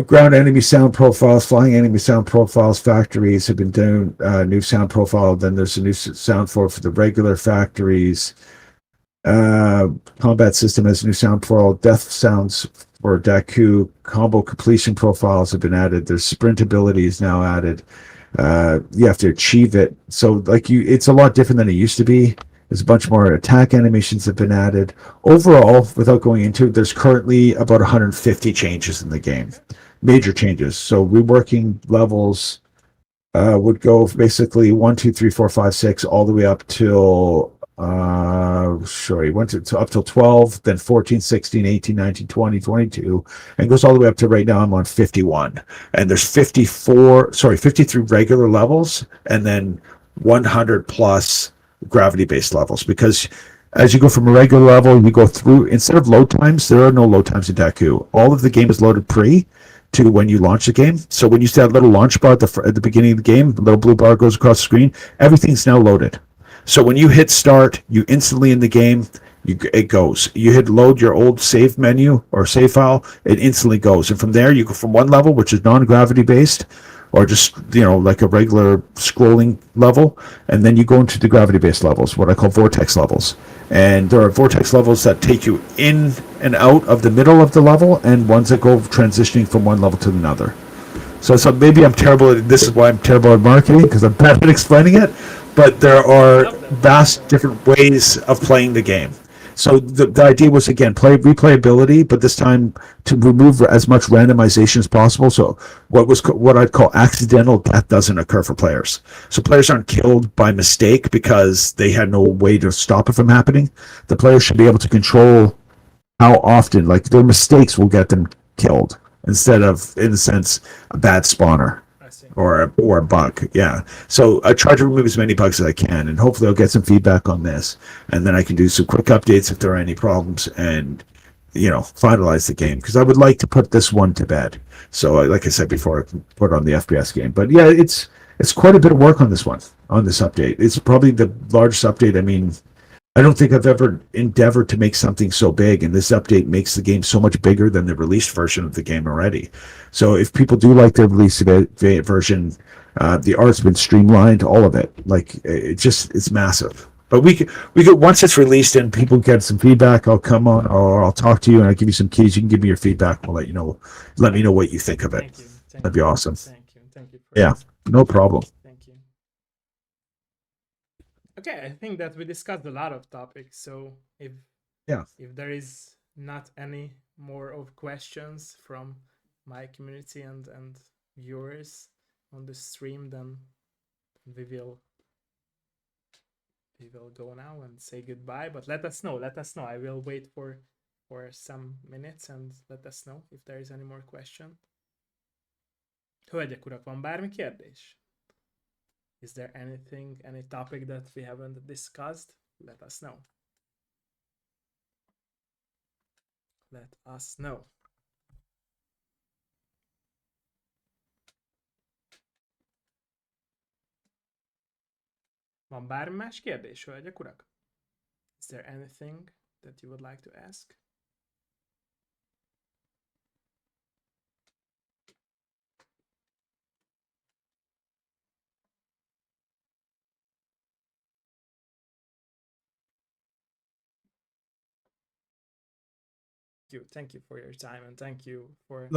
ground enemy sound profiles, flying enemy sound profiles, factories have been doing new sound profile. Then there's a new sound for the regular factories. Combat system has a new sound profile. Death sounds for Deku. Combo completion profiles have been added. There's sprint abilities now added. You have to achieve it. So it's a lot different than it used to be. There's a bunch more attack animations have been added. Overall, without going into it, there's currently about 150 changes in the game. Major changes. So reworking levels would go basically 1, 2, 3, 4, 5, 6, all the way up till went to up till 12, then 14, 16, 18, 19, 20, 22, and goes all the way up to right now I'm on 51. And there's 53 regular levels, and then 100 plus gravity-based levels. Because as you go from a regular level, you go through, instead of load times, there are no load times in Deku. All of the game is loaded pre to when you launch the game. So when you see that little launch bar at the beginning of the game, the little blue bar goes across the screen, everything's now loaded. So when you hit start, you instantly in the game, it goes. You hit load your old save menu or save file, it instantly goes. And from there, you go from one level, which is non-gravity based, or just, like a regular scrolling level, and then you go into the gravity-based levels, what I call vortex levels. And there are vortex levels that take you in and out of the middle of the level, and ones that go transitioning from one level to another. So maybe I'm terrible at, this is why I'm terrible at marketing, because I'm bad at explaining it, but there are vast different ways of playing the game. So the idea was, again, replayability, but this time to remove as much randomization as possible. So what I'd call accidental death doesn't occur for players. So players aren't killed by mistake because they had no way to stop it from happening. The players should be able to control how often, like their mistakes will get them killed instead of, in a sense, a bad spawner. Or a bug, yeah. So I try to remove as many bugs as I can, and hopefully I'll get some feedback on this, and then I can do some quick updates if there are any problems, and finalize the game, because I would like to put this one to bed. So like I said before, I can put on the FPS game. But yeah, it's quite a bit of work on this update. It's probably the largest update. I mean, I don't think I've ever endeavored to make something so big, and this update makes the game so much bigger than the released version of the game already. So if people do like the released version, the art's been streamlined, all of it. Like it's massive. But we could once it's released and people get some feedback, I'll come on or I'll talk to you and I'll give you some keys. You can give me your feedback. We'll let you know. Let me know what you think of it. Thank you. That'd be awesome. Thank you for Yeah, no problem. Thank you. Okay, I think that we discussed a lot of topics. So if Yeah. there is not any more of questions from my community and viewers on the stream, then we will go now and say goodbye. But let us know. Let us know. I will wait for some minutes and let us know if there is any more question. Hölgyek, urak, van bármi kérdés? Is there anything, any topic that we haven't discussed? Let us know. Let us know. Van bármi más kérdés, hölgyek, urak? Is there anything that you would like to ask? Thank you for your time and thank you for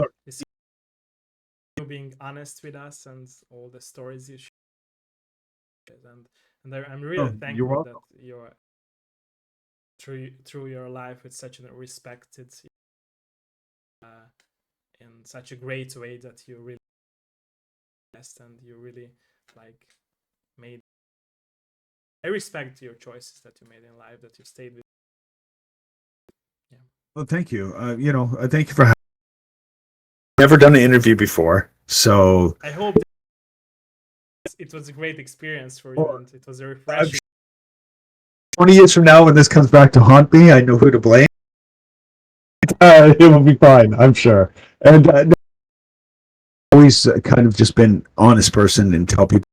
you being honest with us and all the stories you shared. And I'm really thankful that you're through your life with such a respected in such a great way that you really best and you really like made. I respect your choices that you made in life, that you stayed with. Yeah. Well, thank you. Thank you for having. Never done an interview before, so I hope it was a great experience for you and it was a refreshing. 20 years from now, when this comes back to haunt me, I know who to blame. It will be fine, I'm sure. And always kind of just been honest person and tell people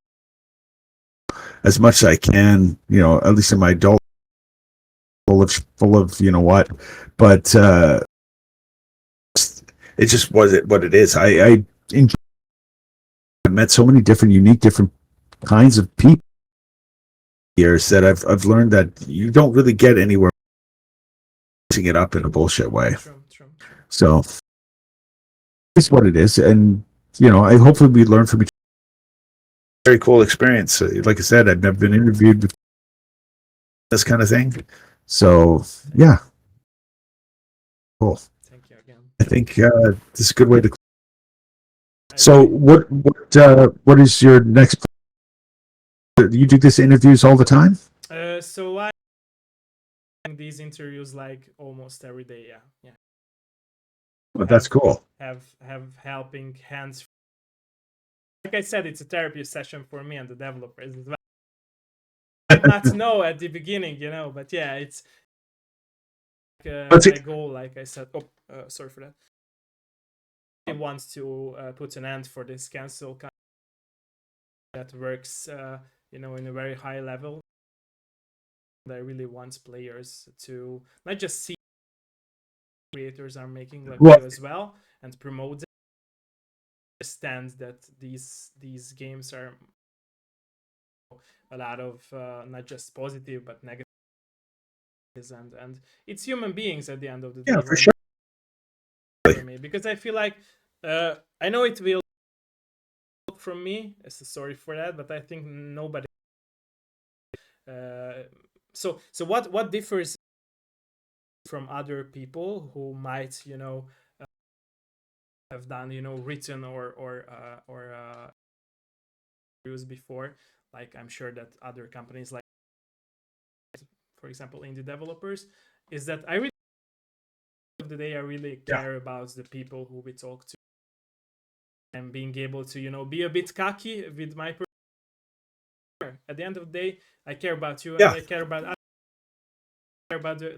as much as I can. At least in my adult full of what, but it just was what it is. I met so many different kinds of people years that I've learned that you don't really get anywhere mixing it up in a bullshit way. True. So it's what it is, and I hopefully we learn from each other. Very cool experience. Like I said, I've never been interviewed before, this kind of thing. So yeah, cool. Thank you again. I think this is a good way to. So what is your next? You do these interviews all the time? So I these interviews like almost every day. Yeah. Well, that's cool. Have helping hands. Like I said, it's a therapy session for me and the developers as well. I did not know at the beginning, but yeah, it's my goal. Like I said, sorry for that. He wants to put an end for this cancel that works, in a very high level. I really want players to not just see creators are making like video as well and promote them. Understand that these games are a lot of not just positive but negative, and it's human beings at the end of the day. Yeah, for sure. For me, because I feel like I know it will from me. Sorry for that, but I think nobody. So what differs from other people who might have done written or reviews before? Like I'm sure that other companies, like for example indie developers, is that I really of the day I really care about the people who we talk to and being able to be a bit cocky with my. At the end of the day, I care about you and I care about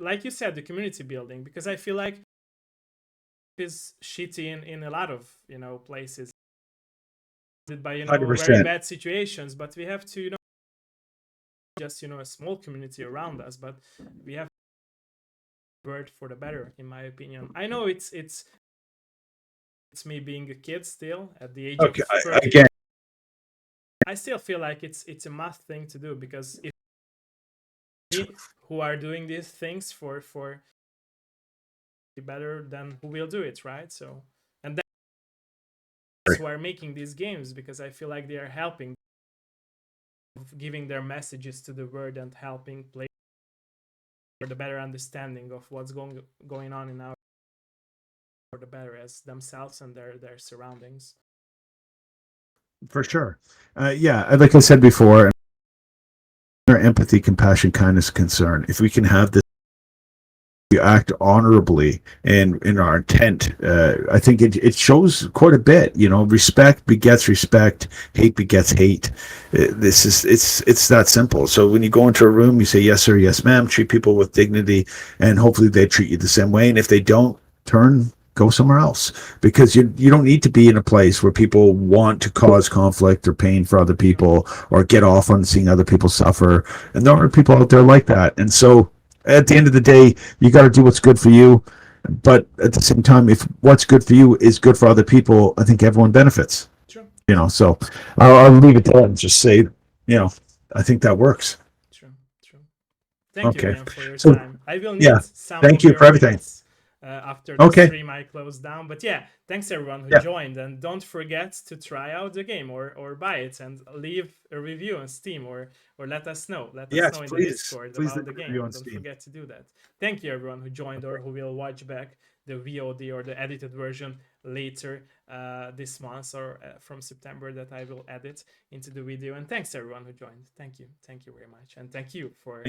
like you said, the community building, because I feel like is shitty in a lot of places by very bad situations, but we have to just a small community around us, but we have word for the better, in my opinion. I know it's me being a kid still at the age of Okay, 30. again, I still feel like it's a must thing to do, because if we who are doing these things for better, then who will do it, right? So, and that's who are making these games, because I feel like they are helping, giving their messages to the world and helping play for the better understanding of what's going on in our, for the better as themselves and their surroundings. for sure. Yeah, like I said before, empathy, compassion, kindness, concern. If we can have this, we act honorably and in our intent. I think it shows quite a bit. Respect begets respect, hate begets hate. This is it's that simple. So when you go into a room, you say yes sir, yes ma'am. Treat people with dignity, and hopefully they treat you the same way. And if they don't, go somewhere else, because you don't need to be in a place where people want to cause conflict or pain for other people or get off on seeing other people suffer. And there are people out there like that. And so at the end of the day, you got to do what's good for you. But at the same time, if what's good for you is good for other people, I think everyone benefits. True. So I'll leave it there and just say, I think that works. True. Thank you Okay. again for your So time. I will yeah, need some thank of you your for everything. minutes after the Okay. stream I closed down. But yeah, thanks everyone who Yeah. joined, and don't forget to try out the game or buy it and leave a review on Steam, or let us know. Let us Yes, know in the please. Discord Please about leave the a review game. on Don't Steam. forget to do that. Thank you everyone who joined or who will watch back the VOD or the edited version later this month, or from September, that I will edit into the video. And thanks everyone who joined. Thank you very much, and thank you for